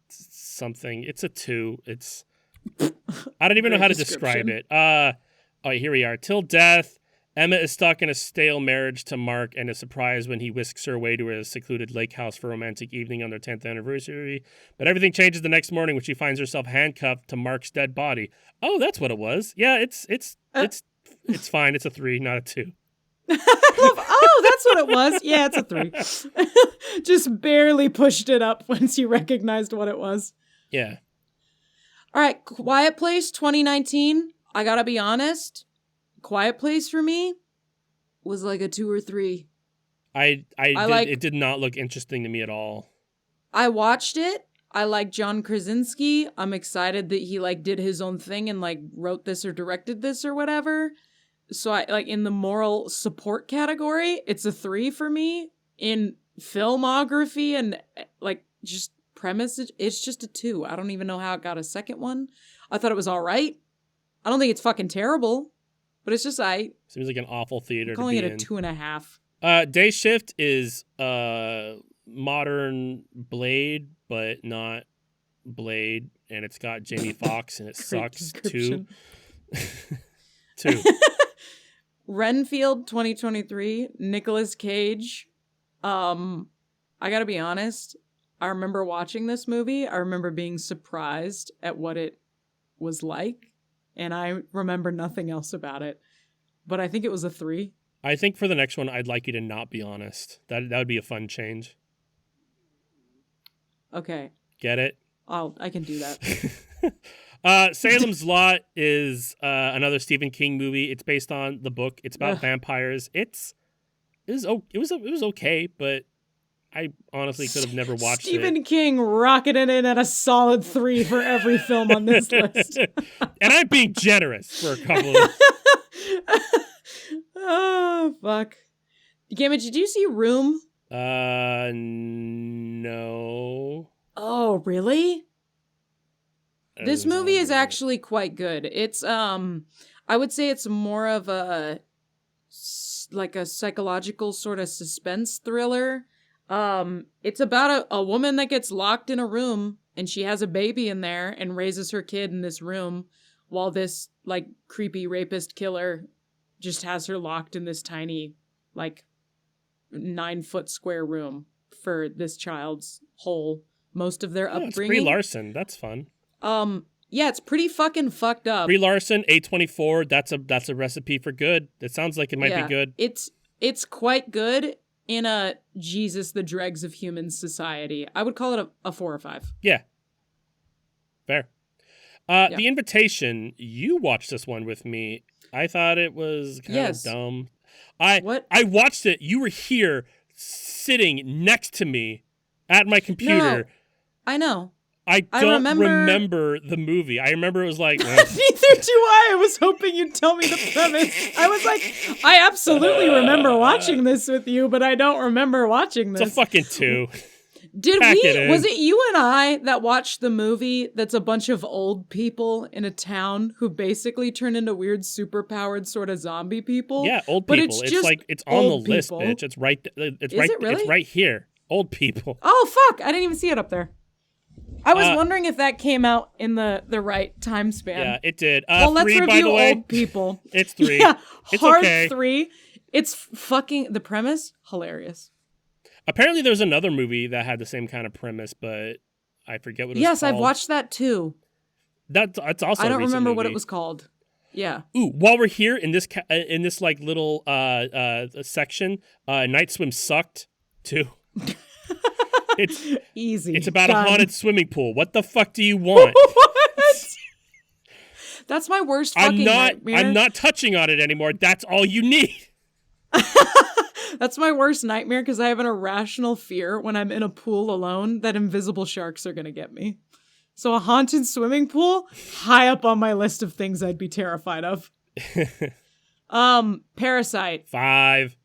something. It's a 2. It's I don't even know how to describe it. All right, here we are. Till Death. Emma is stuck in a stale marriage to Mark and is surprised when he whisks her away to a secluded lake house for a romantic evening on their 10th anniversary. But everything changes the next morning when she finds herself handcuffed to Mark's dead body. Oh, that's what it was. Yeah, it's fine. It's a 3, not a 2. Oh, that's what it was. Yeah, it's a 3. Just barely pushed it up once you recognized what it was. Yeah. All right, Quiet Place 2019. I gotta be honest. Quiet Place for me was like a 2 or 3. It did not look interesting to me at all. I watched it. I like John Krasinski. I'm excited that he like did his own thing and like wrote this or directed this or whatever. So I like in the moral support category, it's a 3 for me. In filmography and like just premise, it's just a 2. I don't even know how it got a second one. I thought it was all right. I don't think it's fucking terrible. But it's just seems like an awful theater. I'm calling to be it a 2.5. Day Shift is modern Blade, but not Blade, and it's got Jamie Foxx, and it sucks too. 2. Renfield 2023, Nicolas Cage. I gotta be honest. I remember watching this movie. I remember being surprised at what it was like, and I remember nothing else about it. But I think it was a 3. I think for the next one, I'd like you to not be honest. That would be a fun change. Okay. Get it? I can do that. Salem's Lot is another Stephen King movie. It's based on the book. It's about vampires. It was okay, but I honestly could have never watched Stephen King rocketed in at a solid 3 for every film on this list. And I'm being generous for a couple of... Oh, fuck. Gamma, did you see Room? No. Oh, really? This movie is actually quite good. It's, I would say it's more of a psychological sort of suspense thriller. It's about a woman that gets locked in a room and she has a baby in there and raises her kid in this room while this, like, creepy rapist killer just has her locked in this tiny, like, 9-foot square room for this child's most of their upbringing. It's Brie Larson. That's fun. Yeah, it's pretty fucking fucked up. Brie Larson, A24. That's a recipe for good. It sounds like it might be good. It's quite good in a Jesus the dregs of human society. I would call it a 4 or 5. Yeah. Fair. The Invitation, you watched this one with me. I thought it was kind of dumb. I watched it. You were here sitting next to me at my computer. No, I know. I don't remember the movie. I remember it was like... Neither do I. I was hoping you'd tell me the premise. I was like, I absolutely remember watching this with you, but I don't remember watching this. It's a fucking 2. Was it you and I that watched the movie that's a bunch of old people in a town who basically turn into weird superpowered sort of zombie people? Yeah, old people. It's on the list, bitch. It's right Really? It's right here. Old people. Oh, fuck. I didn't even see it up there. I was wondering if that came out in the right time span. Yeah, it did. Well, let's 3, review by the way. Old People. It's 3. Yeah, it's hard okay. 3. It's fucking... The premise? Hilarious. Apparently there's another movie that had the same kind of premise, but I forget what it was called. Yes, I've watched that too. That's also I don't remember movie. what it was called. Yeah. Ooh, while we're here in this like little section, Night Swim sucked too. It's easy. It's about a haunted swimming pool. What the fuck do you want? What? That's my worst fucking nightmare. I'm not touching on it anymore. That's all you need. That's my worst nightmare because I have an irrational fear when I'm in a pool alone that invisible sharks are going to get me. So a haunted swimming pool, high up on my list of things I'd be terrified of. Parasite. 5.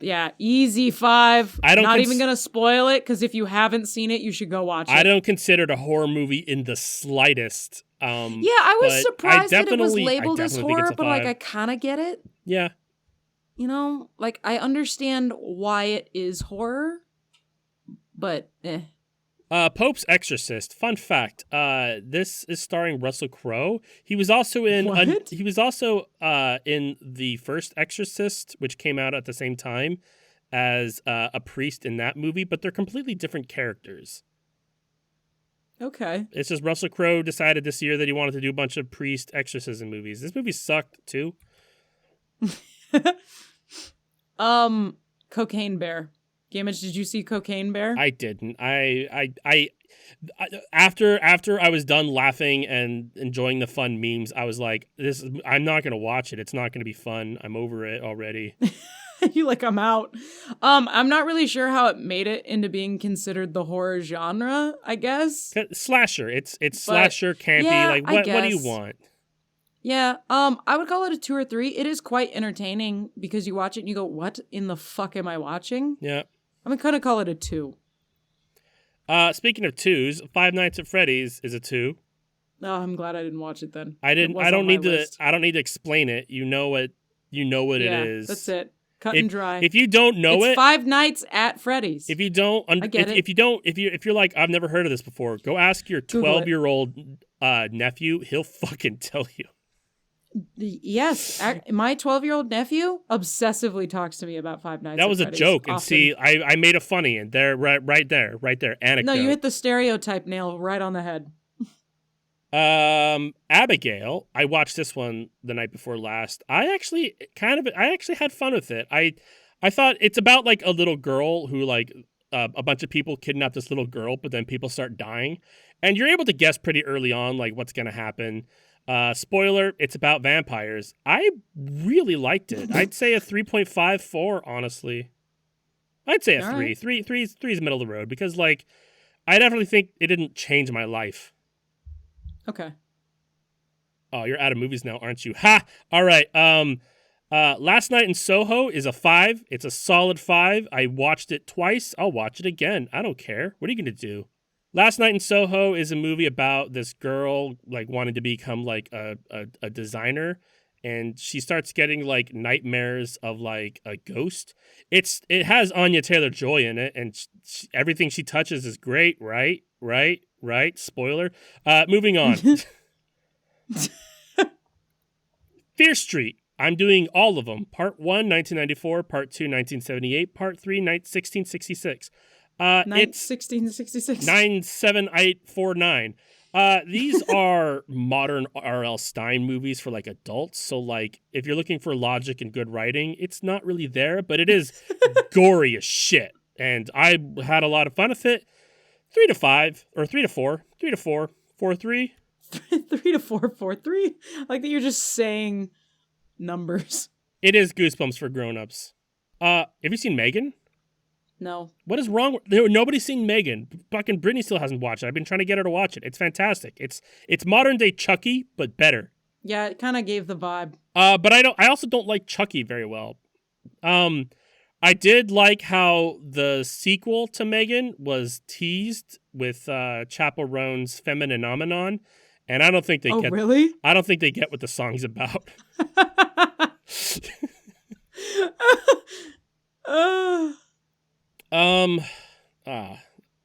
Yeah, easy 5. I don't Not even going to spoil it because if you haven't seen it, you should go watch it. I don't consider it a horror movie in the slightest. Yeah, I was surprised that it was labeled as horror, but like I kind of get it. Yeah. You know, like I understand why it is horror, but Pope's Exorcist. Fun fact. This is starring Russell Crowe. He was also in in the first Exorcist, which came out at the same time as a priest in that movie, but they're completely different characters. Okay. It's just Russell Crowe decided this year that he wanted to do a bunch of priest exorcism movies. This movie sucked too. Cocaine Bear. Gamage, did you see Cocaine Bear? I didn't. I after I was done laughing and enjoying the fun memes, I was like, I'm not gonna watch it. It's not gonna be fun. I'm over it already. I'm out. I'm not really sure how it made it into being considered the horror genre, I guess. Slasher. It's slasher campy. Yeah, like what do you want? Yeah, I would call it a 2 or 3. It is quite entertaining because you watch it and you go, what in the fuck am I watching? Yeah. I'm going to call it a 2. Speaking of 2s, Five Nights at Freddy's is a 2. Oh, I'm glad I didn't watch it then. I don't need to explain it. You know it is. That's it. Cut and dry. If you don't know it's Five Nights at Freddy's. If you don't, if you're like, I've never heard of this before, go ask your 12-year-old nephew. He'll fucking tell you. Yes, my 12-year-old nephew obsessively talks to me about Five Nights That at was a Freddy's. joke. And Often. see, I made a funny and there, right there. Anecdote. No, you hit the stereotype nail right on the head. Abigail, I watched this one the night before last. I actually had fun with it. I thought it's about like a little girl who like a bunch of people kidnap this little girl, but then people start dying, and you're able to guess pretty early on like what's gonna happen. Spoiler: it's about vampires. I really liked it. I'd say a 3.54. Honestly, I'd say a All 3. right. Three is middle of the road because like I definitely think it didn't change my life. Okay. Oh, you're out of movies now, aren't you? Ha! All right. Last Night in Soho is a 5. It's a solid 5. I watched it twice. I'll watch it again. I don't care. What are you gonna do? Last Night in Soho is a movie about this girl like wanting to become like a designer, and she starts getting like nightmares of like a ghost. It has Anya Taylor-Joy in it, and everything she touches is great. Right. Spoiler. Moving on. Fear Street. I'm doing all of them. Part 1, 1994. Part 2, 1978. Part 3, 1666. It's 1666. 97849. These are modern R.L. Stine movies for like adults. So like if you're looking for logic and good writing, it's not really there, but it is gory as shit. And I had a lot of fun with it. 3 to 5 or 3 to 4. 3 to 4. 4 3. 3 to 4, 4 3. Like that you're just saying numbers. It is Goosebumps for grown-ups. Have you seen Megan? No. What is wrong? Nobody's seen Megan. Fucking Brittany still hasn't watched it. I've been trying to get her to watch it. It's fantastic. It's modern day Chucky, but better. Yeah, it kind of gave the vibe. But I also don't like Chucky very well. I did like how the sequel to Megan was teased with Chappell Roan's Femininomenon, and I don't think they get. Really? I don't think they get what the song's about.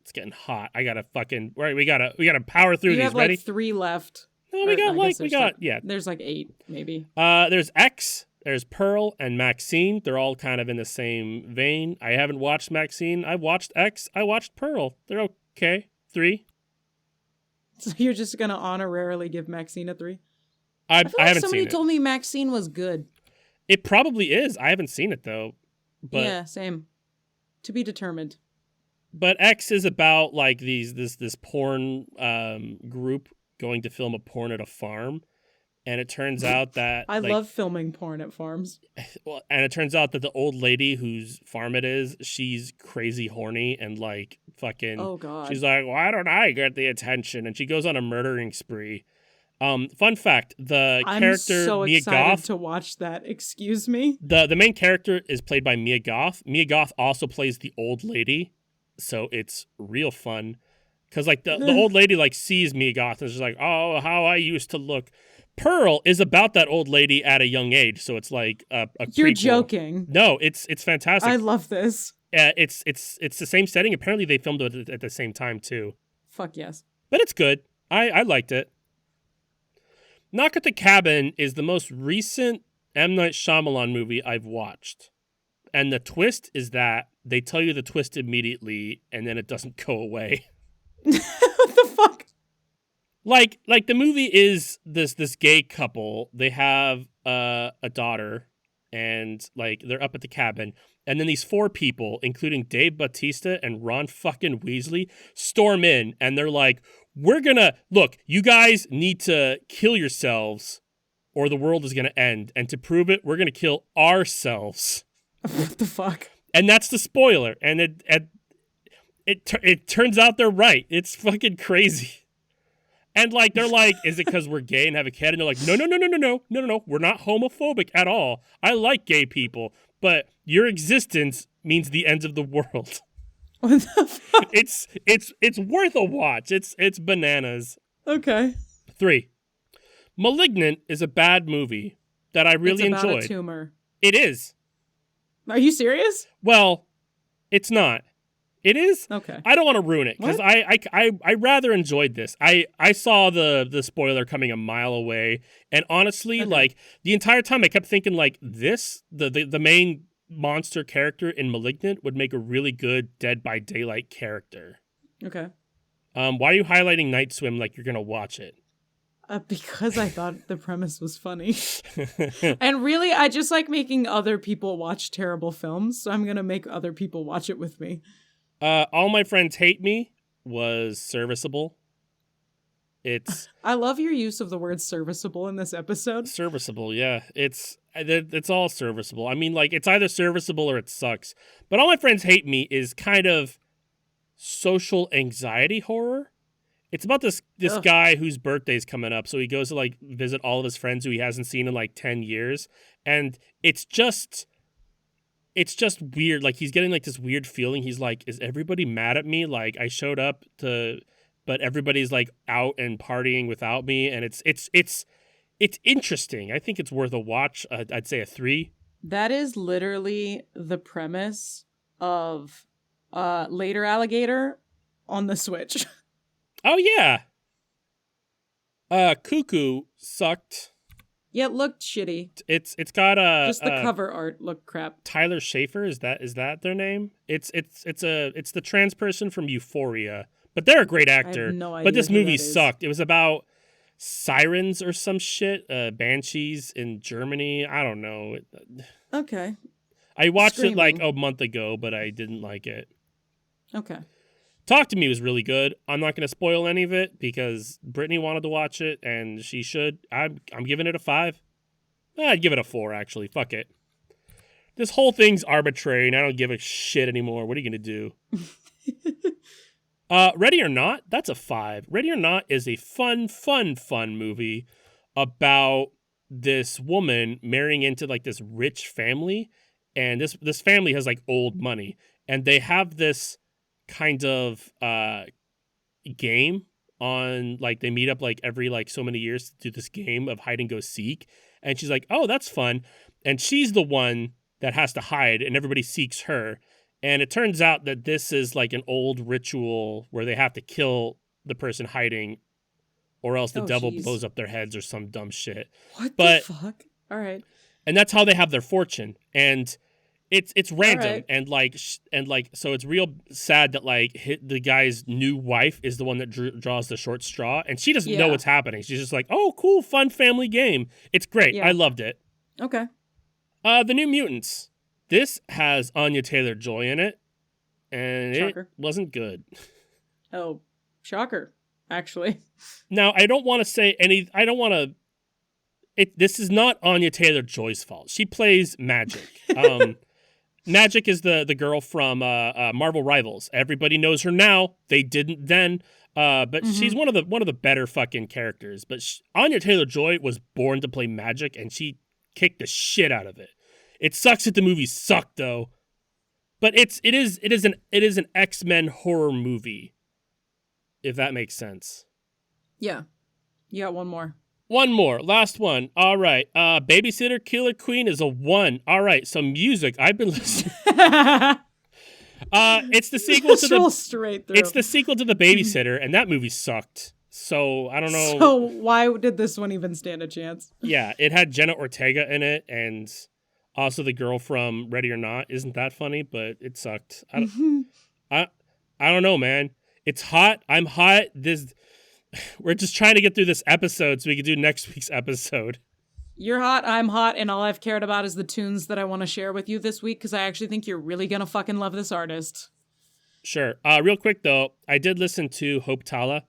It's getting hot. I gotta fucking right. We gotta power through you these. have Ready? like 3 left. No, we got yeah. There's like 8 maybe. There's X. There's Pearl and Maxine. They're all kind of in the same vein. I haven't watched Maxine. I watched X. I watched Pearl. They're okay. 3. So you're just gonna honorarily give Maxine a 3? I feel like haven't somebody seen it. told me Maxine was good. It probably is. I haven't seen it though. But yeah, same. To be determined. But X is about like this porn group going to film a porn at a farm, and it turns out that I love filming porn at farms. Well, and it turns out that the old lady whose farm it is, she's crazy horny and like fucking. Oh God. She's like, why don't I get the attention? And she goes on a murdering spree. Fun fact: the I'm character so Mia excited Goth. to watch that. Excuse me. The main character is played by Mia Goth. Mia Goth also plays the old lady, so it's real fun. Cause like the old lady like sees Mia Goth and is just like, oh, how I used to look. Pearl is about that old lady at a young age, so it's like a You're prequel. joking. No, it's fantastic. I love this. It's the same setting. Apparently, they filmed it at the same time too. Fuck yes. But it's good. I liked it. Knock at the Cabin is the most recent M. Night Shyamalan movie I've watched. And the twist is that they tell you the twist immediately, and then it doesn't go away. What the fuck? Like the movie is this gay couple. They have a daughter, and like they're up at the cabin, and then these 4 people, including Dave Bautista and Ron fucking Weasley, storm in, and they're like, "We're gonna look. You guys need to kill yourselves, or the world is gonna end. And to prove it, we're gonna kill ourselves." What the fuck? And that's the spoiler. And it turns out they're right. It's fucking crazy. And like they're like, is it because we're gay and have a kid? And they're like, no. We're not homophobic at all. I like gay people, but your existence means the end of the world. What the fuck? It's worth a watch. It's bananas. Okay. 3. Malignant is a bad movie that I really it's about enjoyed. A tumor. It is. Are you serious? Well, it's not. It is. Okay. I don't want to ruin it because What? I rather enjoyed this. I saw the spoiler coming a mile away, and honestly, Okay. like the entire time, I kept thinking like this the main monster character in *Malignant* would make a really good Dead by Daylight character. Okay. Why are you highlighting Night Swim like you're gonna watch it? Because I thought the premise was funny. And really, I just like making other people watch terrible films, so I'm gonna make other people watch it with me. All My Friends Hate Me was serviceable. It's I love your use of the word serviceable in this episode. serviceable, yeah. It's all serviceable. I mean, like, it's either serviceable or it sucks. But All My Friends Hate Me is kind of social anxiety horror. It's about this Ugh. guy whose birthday's coming up, so he goes to like visit all of his friends who he hasn't seen in like 10 years, and it's just weird. Like he's getting like this weird feeling. He's like, is everybody mad at me? Like I showed up to but everybody's like out and partying without me, and it's interesting. I think it's worth a watch. I'd say a 3. That is literally the premise of Later Alligator on the Switch. Oh yeah. Cuckoo sucked. Yeah, it looked shitty. It's got a Just the cover art looked crap. Tyler Schaefer, is that their name? It's the trans person from Euphoria, but they're a great actor. I have no idea but this who movie that is. sucked. It was about sirens or some shit, banshees in Germany. I don't know. Okay. I watched it like Screaming. a month ago, but I didn't like it. Okay. Talk to Me was really good. I'm not going to spoil any of it because Brittany wanted to watch it and she should. I'm giving it a 5. I'd give it a 4 actually. Fuck it. This whole thing's arbitrary and I don't give a shit anymore. What are you going to do? Ready or Not, that's a 5. Ready or Not is a fun movie about this woman marrying into like this rich family, and this family has like old money, and they have this kind of game on, like they meet up like every like so many years to do this game of hide and go seek, and she's like, oh, that's fun, and she's the one that has to hide and everybody seeks her. And it turns out that this is like an old ritual where they have to kill the person hiding or else the devil jeez. blows up their heads or some dumb shit. What But- the fuck? All right. And that's how they have their fortune. And it's random Alright. and like so it's real sad that like the guy's new wife is the one that draws the short straw, and she doesn't know Yeah. what's happening. She's just like, "Oh, cool, fun family game. It's great. Yeah. I loved it." Okay. The New Mutants. This has Anya Taylor-Joy in it, and Shocker. it wasn't good. Oh, shocker. Actually. Now, I don't want to say any. I don't want to. This is not Anya Taylor-Joy's fault. She plays Magic. Magic is the girl from Marvel Rivals. Everybody knows her now. They didn't then. But she's one of the better fucking characters. But Anya Taylor-Joy was born to play Magic, and she kicked the shit out of it. It sucks that the movie sucked though. But it is an X-Men horror movie, if that makes sense. Yeah. You got one more. One more, last one. All right. Babysitter Killer Queen is a 1. All right. Some music. I've been listening. It's the sequel to Just roll the. straight through. It's the sequel to The Babysitter, and that movie sucked. So I don't know. So why did this one even stand a chance? Yeah, it had Jenna Ortega in it, and also the girl from Ready or Not. Isn't that funny? But it sucked. I don't know, man. It's hot. I'm hot. We're just trying to get through this episode so we can do next week's episode. You're hot, I'm hot, and all I've cared about is the tunes that I want to share with you this week because I actually think you're really gonna fucking love this artist. Sure. Real quick though, I did listen to Hope Tala.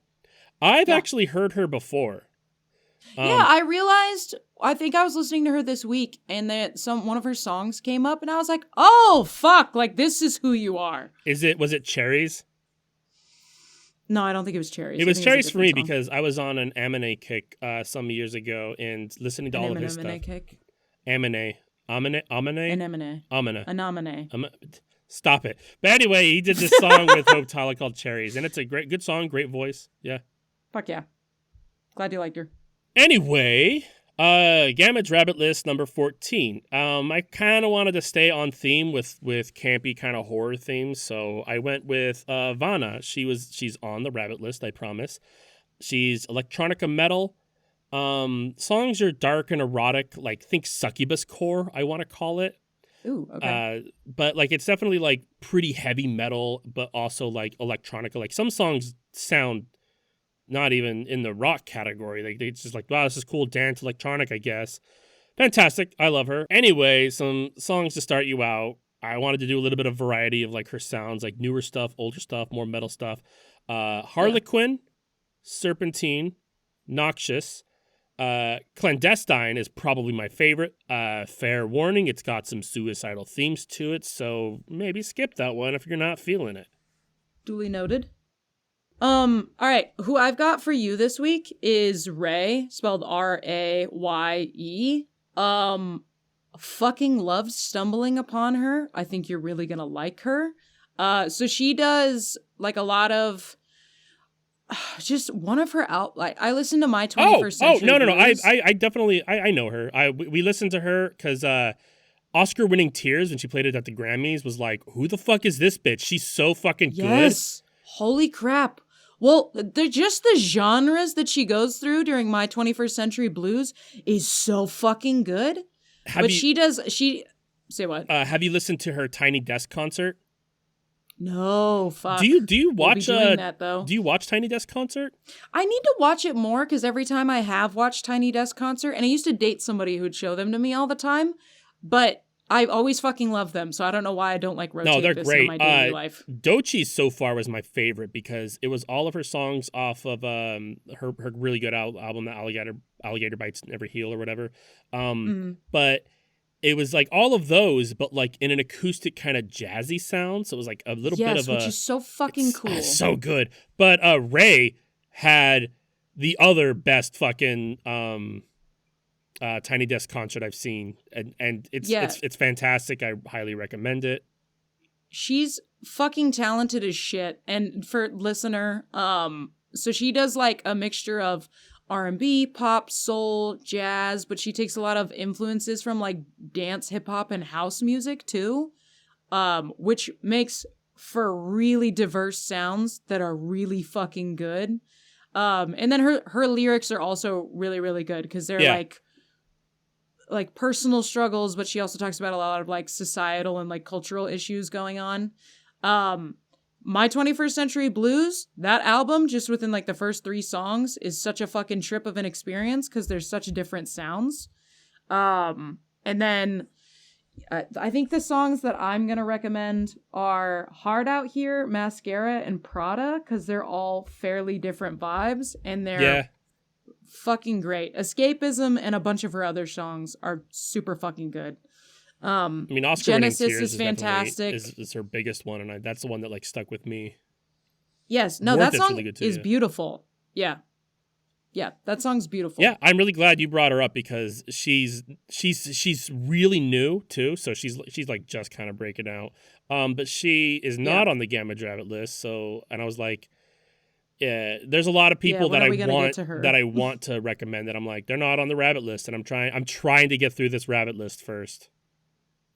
I've actually heard her before. Yeah, I realized. I think I was listening to her this week, and that one of her songs came up, and I was like, "Oh fuck! Like this is who you are." Was it Cherries? No, I don't think it was Cherries. It I was think a Cherries for me different song. because I was on an Amine kick some years ago and listening to all of his stuff. Kick. Amine. An Eminem. Amina. A nominee. Stop it. But anyway, he did this song with Hope Tala called Cherries, and it's a good song, great voice. Yeah. Fuck yeah. Glad you liked her. Anyway, Gamma's Rabbit List number 14. I kind of wanted to stay on theme with campy kind of horror themes, so I went with Vanna. She's on the Rabbit List, I promise. She's electronica metal. Songs are dark and erotic, like think succubus core, I want to call it. Ooh, okay. But like it's definitely like pretty heavy metal, but also like electronica. Like some songs sound not even in the rock category. Like it's just like, wow, this is cool dance electronic, I guess. Fantastic. I love her. Anyway, some songs to start you out. I wanted to do a little bit of variety of like her sounds, like newer stuff, older stuff, more metal stuff. Harlequin, Serpentine, Noxious, Clandestine is probably my favorite. Fair warning, it's got some suicidal themes to it, so maybe skip that one if you're not feeling it. Duly noted. All right. Who I've got for you this week is Ray, spelled Raye. Fucking loved stumbling upon her. I think you're really gonna like her. So she does like a lot of just one of her like I listened to my 21st Century no. Blues. I definitely I know her. We listened to her because Oscar winning Tears when she played it at the Grammys was like, who the fuck is this bitch? She's so fucking good. Yes. Holy crap. Well, they're just the genres that she goes through during My 21st Century Blues is so fucking good. She say what? Have you listened to her Tiny Desk concert? No, fuck. Do you watch we'll be doing that, though. Do you watch Tiny Desk concert? I need to watch it more because every time I have watched Tiny Desk concert, and I used to date somebody who'd show them to me all the time, but I always fucking love them, so I don't know why I don't like rotate they're this great. in my daily life. Dochi so far was my favorite because it was all of her songs off of her really good album, Alligator Bites Never Heal or whatever. But it was like all of those, but like in an acoustic kind of jazzy sound. So it was like a little bit of which is so fucking cool. So good. But Ray had the other best fucking Tiny Desk concert I've seen, and it's fantastic. I highly recommend it. She's fucking talented as shit. And for listener, so she does like a mixture of R&B, pop, soul, jazz, but she takes a lot of influences from like dance, hip hop, and house music too, which makes for really diverse sounds that are really fucking good. And then her lyrics are also really, really good because they're like personal struggles, but she also talks about a lot of like societal and like cultural issues going on. My 21st Century Blues, that album, just within like the first 3 songs, is such a fucking trip of an experience because there's such different sounds. And then I think the songs that I'm going to recommend are Hard Out Here, Mascara, and Prada because they're all fairly different vibes and they're fucking great. Escapism and a bunch of her other songs are super fucking good. I mean, Oscar Genesis is fantastic. Is her biggest one, and that's the one that like stuck with me. Yes, no, that song really is beautiful. Yeah, that song's beautiful. Yeah, I'm really glad you brought her up because she's really new too. So she's like just kind of breaking out. But she is not on the Gamma Rabbit list. So, and I was like, yeah, there's a lot of people that I want to recommend that I'm like they're not on the Rabbit list, and I'm trying to get through this Rabbit list first.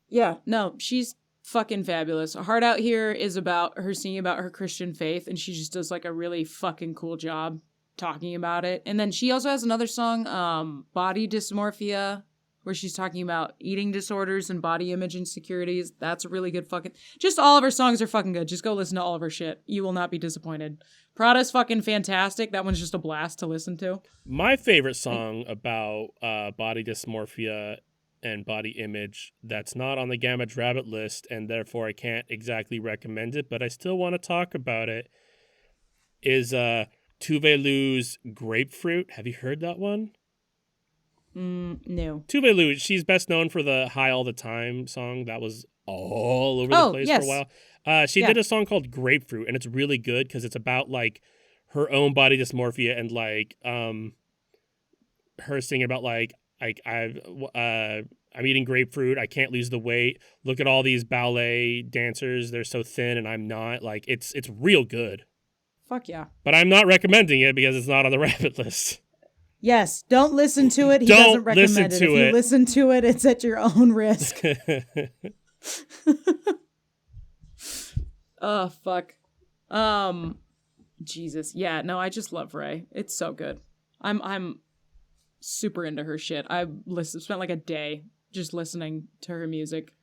Yeah, no, she's fucking fabulous. Hard Out Here is about her singing about her Christian faith, and she just does like a really fucking cool job talking about it. And then she also has another song, Body Dysmorphia, where she's talking about eating disorders and body image insecurities. That's a really good fucking... Just all of her songs are fucking good. Just go listen to all of her shit. You will not be disappointed. Prada's fucking fantastic. That one's just a blast to listen to. My favorite song about body dysmorphia and body image that's not on the Gamma Rabbit list, and therefore I can't exactly recommend it, but I still want to talk about it, is Tuvalu's Grapefruit. Have you heard that one? No. Tuvalu, she's best known for the High All the Time song that was all over the place for a while. She did a song called Grapefruit, and it's really good because it's about like her own body dysmorphia and like her singing about like I'm eating grapefruit, I can't lose the weight. Look at all these ballet dancers, they're so thin and I'm not. Like it's real good. Fuck yeah. But I'm not recommending it because it's not on the Rabbit list. Yes, don't listen to it. He Don't doesn't recommend listen it. to If you it. listen to it, it's at your own risk. Oh, fuck. Jesus. Yeah, no, I just love Ray. It's so good. I'm super into her shit. I spent like a day just listening to her music.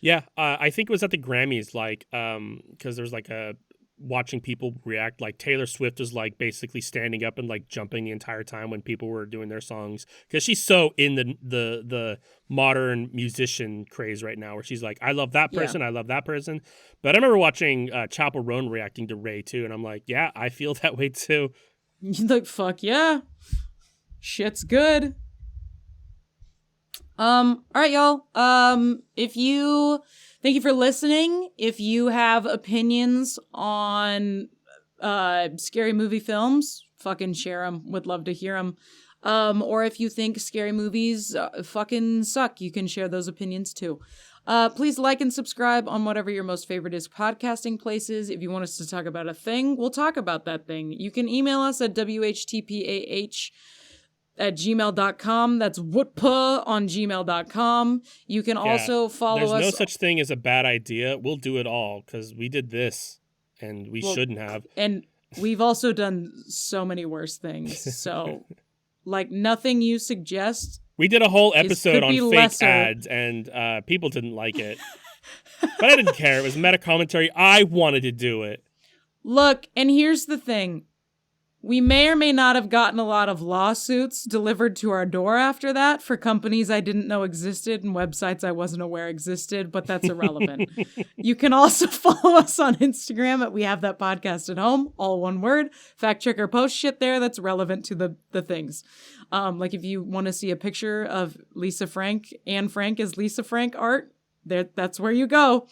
Yeah, I think it was at the Grammys, like, because there was like a watching people react. Like Taylor Swift was like basically standing up and like jumping the entire time when people were doing their songs, because she's so in the modern musician craze right now, where she's like, I love that person, I love that person. But I remember watching Chapel Roan reacting to Ray too, and I'm like, yeah, I feel that way too. You're like, fuck yeah, shit's good. All right, y'all. Thank you for listening. If you have opinions on scary movie films, fucking share them. Would love to hear them. Or if you think scary movies fucking suck, you can share those opinions too. Please like and subscribe on whatever your most favorite is podcasting places. If you want us to talk about a thing, we'll talk about that thing. You can email us at whtpah@gmail.com. That's whootpa on gmail.com. You can also follow us. There's no such thing as a bad idea. We'll do it all, because we did this and we shouldn't have. And we've also done so many worse things. So, like, nothing you suggest. We did a whole episode on fake lesser. ads, and people didn't like it. But I didn't care. It was meta commentary. I wanted to do it. Look, and here's the thing. We may or may not have gotten a lot of lawsuits delivered to our door after that for companies I didn't know existed and websites I wasn't aware existed, but that's irrelevant. You can also follow us on Instagram at We Have That Podcast at Home, all one word. Fact check or post shit there that's relevant to the things. Like if you want to see a picture of Lisa Frank, Anne Frank as Lisa Frank art, that's where you go.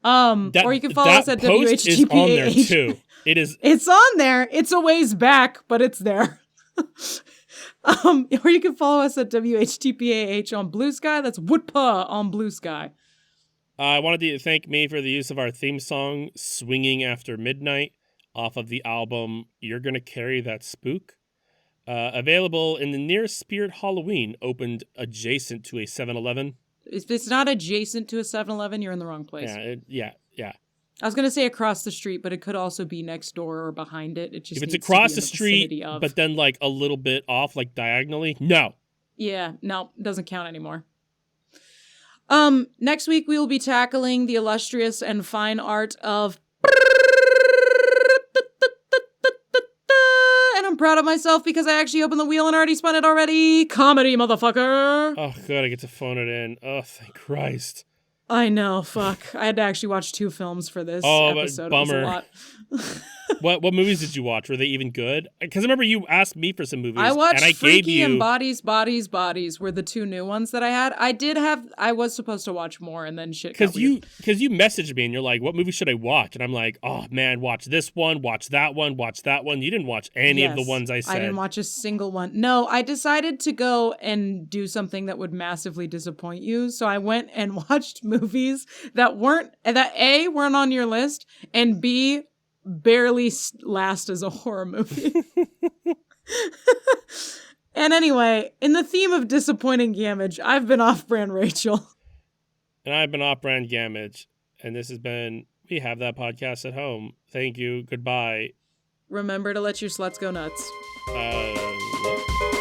Or you can follow us at WHGPAH. Is on there too. It is. It's on there. It's a ways back, but it's there. Or you can follow us at WHTPAH on Blue Sky. That's Woodpaw on Blue Sky. I wanted to thank me for the use of our theme song, Swinging After Midnight, off of the album You're Gonna Carry That Spook. Available in the nearest Spirit Halloween, opened adjacent to a 7-Eleven. If it's not adjacent to a 7-Eleven, you're in the wrong place. Yeah. I was going to say across the street, but it could also be next door or behind it. It just if it's needs across to be the in street, of. but then like a little bit off, like diagonally, no. Yeah, no, doesn't count anymore. Next week we will be tackling the illustrious and fine art of, and I'm proud of myself because I actually opened the wheel and already spun it already. Comedy, motherfucker. Oh god, I get to phone it in. Oh, thank Christ. I know, fuck. I had to actually watch 2 films for this episode. Bummer. It was a lot. What movies did you watch? Were they even good? Because I remember you asked me for some movies. I watched and I Freaky gave you... and Bodies were the 2 new ones that I had. I was supposed to watch more and then shit got weird. Because you messaged me and you're like, what movie should I watch? And I'm like, oh man, watch this one, watch that one, watch that one. You didn't watch any of the ones I said. I didn't watch a single one. No, I decided to go and do something that would massively disappoint you. So I went and watched movies that A, weren't on your list, and B, barely last as a horror movie. And anyway, in the theme of disappointing Gamage, I've been Off-Brand Rachel. And I've been Off-Brand Gamage. And this has been We Have That Podcast at Home. Thank you. Goodbye. Remember to let your sluts go nuts. What?